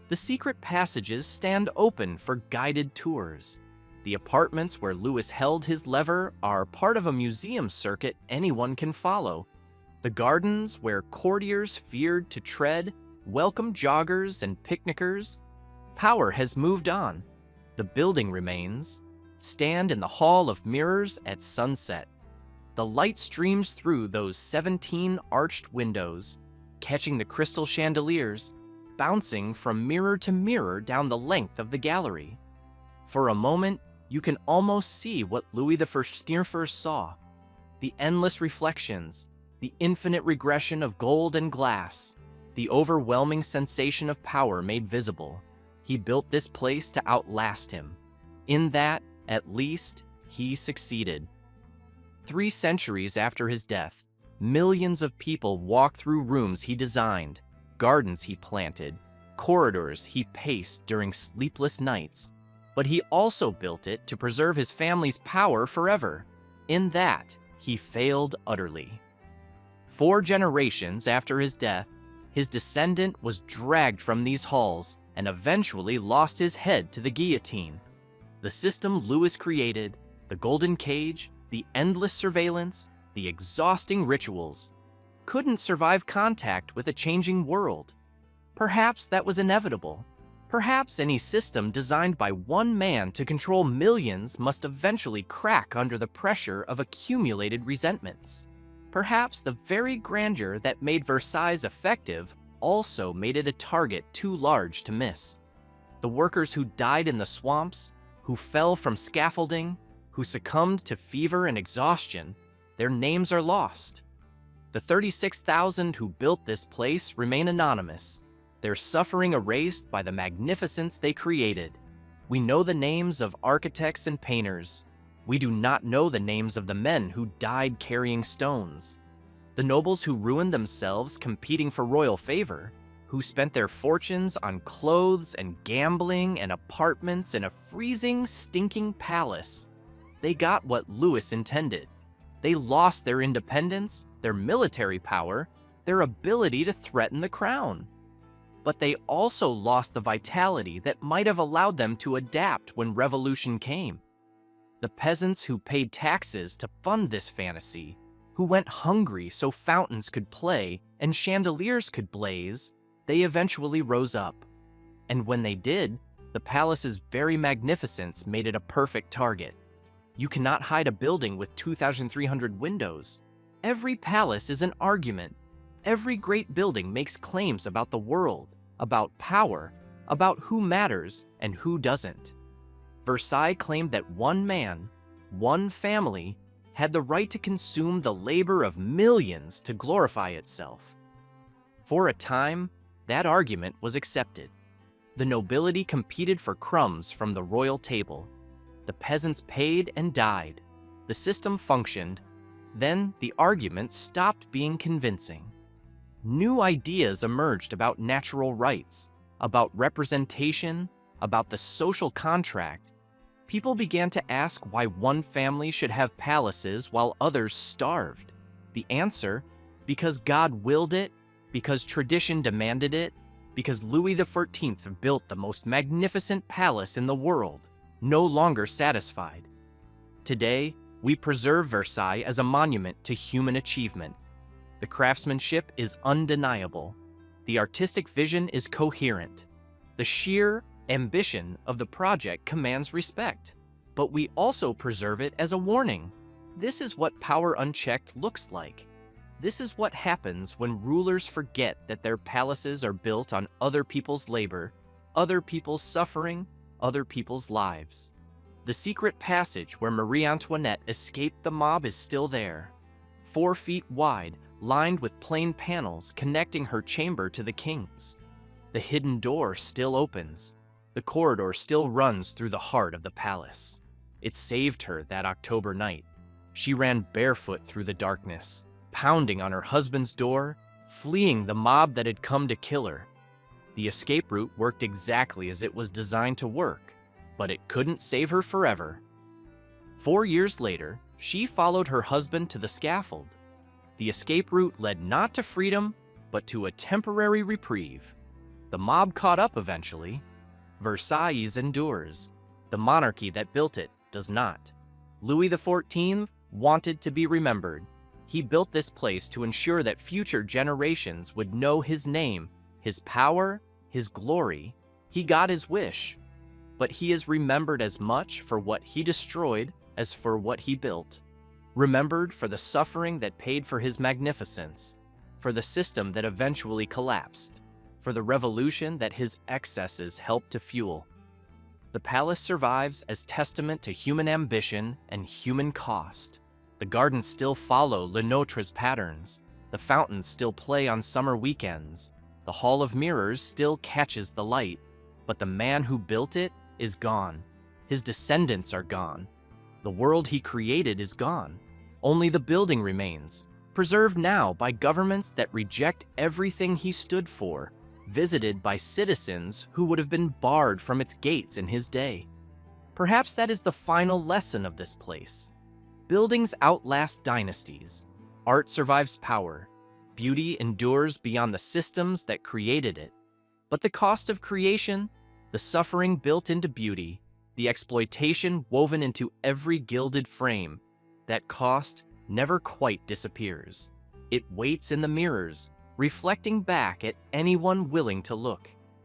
The secret passages stand open for guided tours. The apartments where Louis held his lever are part of a museum circuit anyone can follow. The gardens where courtiers feared to tread welcome joggers and picnickers. Power has moved on. The building remains. Stand in the Hall of Mirrors at sunset. The light streams through those 17 arched windows, catching the crystal chandeliers, bouncing from mirror to mirror down the length of the gallery. For a moment, you can almost see what Louis XIV saw: the endless reflections, the infinite regression of gold and glass, the overwhelming sensation of power made visible. He built this place to outlast him. In that, at least, he succeeded. 3 centuries after his death, millions of people walk through rooms he designed, gardens he planted, corridors he paced during sleepless nights. But he also built it to preserve his family's power forever. In that, he failed utterly. 4 generations after his death, his descendant was dragged from these halls and eventually lost his head to the guillotine. The system Louis created, the golden cage, the endless surveillance, the exhausting rituals, couldn't survive contact with a changing world. Perhaps that was inevitable. Perhaps any system designed by one man to control millions must eventually crack under the pressure of accumulated resentments. Perhaps the very grandeur that made Versailles effective also made it a target too large to miss. The workers who died in the swamps, who fell from scaffolding, who succumbed to fever and exhaustion, their names are lost. The 36,000 who built this place remain anonymous, their suffering erased by the magnificence they created. We know the names of architects and painters. We do not know the names of the men who died carrying stones. The nobles who ruined themselves competing for royal favor, who spent their fortunes on clothes and gambling and apartments in a freezing, stinking palace. They got what Louis intended. They lost their independence, their military power, their ability to threaten the crown. But they also lost the vitality that might have allowed them to adapt when revolution came. The peasants who paid taxes to fund this fantasy, who went hungry so fountains could play and chandeliers could blaze, they eventually rose up. And when they did, the palace's very magnificence made it a perfect target. You cannot hide a building with 2,300 windows. Every palace is an argument. Every great building makes claims about the world, about power, about who matters and who doesn't. Versailles claimed that one man, one family, had the right to consume the labor of millions to glorify itself. For a time, that argument was accepted. The nobility competed for crumbs from the royal table. The peasants paid and died. The system functioned. Then the argument stopped being convincing. New ideas emerged about natural rights, about representation, about the social contract. People began to ask why one family should have palaces while others starved. The answer, because God willed it, because tradition demanded it, because Louis XIV built the most magnificent palace in the world, no longer satisfied. Today, we preserve Versailles as a monument to human achievement. The craftsmanship is undeniable. The artistic vision is coherent. The sheer ambition of the project commands respect. But we also preserve it as a warning. This is what power unchecked looks like. This is what happens when rulers forget that their palaces are built on other people's labor, other people's suffering, other people's lives. The secret passage where Marie Antoinette escaped the mob is still there. 4 feet wide, lined with plain panels connecting her chamber to the king's. The hidden door still opens. The corridor still runs through the heart of the palace. It saved her that October night. She ran barefoot through the darkness, pounding on her husband's door, fleeing the mob that had come to kill her. The escape route worked exactly as it was designed to work, but it couldn't save her forever. 4 years later, she followed her husband to the scaffold. The escape route led not to freedom, but to a temporary reprieve. The mob caught up eventually. Versailles endures. The monarchy that built it does not. Louis XIV wanted to be remembered. He built this place to ensure that future generations would know his name, his power, his glory. He got his wish. But he is remembered as much for what he destroyed as for what he built. Remembered for the suffering that paid for his magnificence, for the system that eventually collapsed, for the revolution that his excesses helped to fuel. The palace survives as testament to human ambition and human cost. The gardens still follow Le Nôtre's patterns. The fountains still play on summer weekends. The Hall of Mirrors still catches the light. But the man who built it is gone. His descendants are gone. The world he created is gone. Only the building remains, preserved now by governments that reject everything he stood for, visited by citizens who would have been barred from its gates in his day. Perhaps that is the final lesson of this place. Buildings outlast dynasties. Art survives power. Beauty endures beyond the systems that created it. But the cost of creation, the suffering built into beauty, the exploitation woven into every gilded frame, that cost never quite disappears. It waits in the mirrors, reflecting back at anyone willing to look.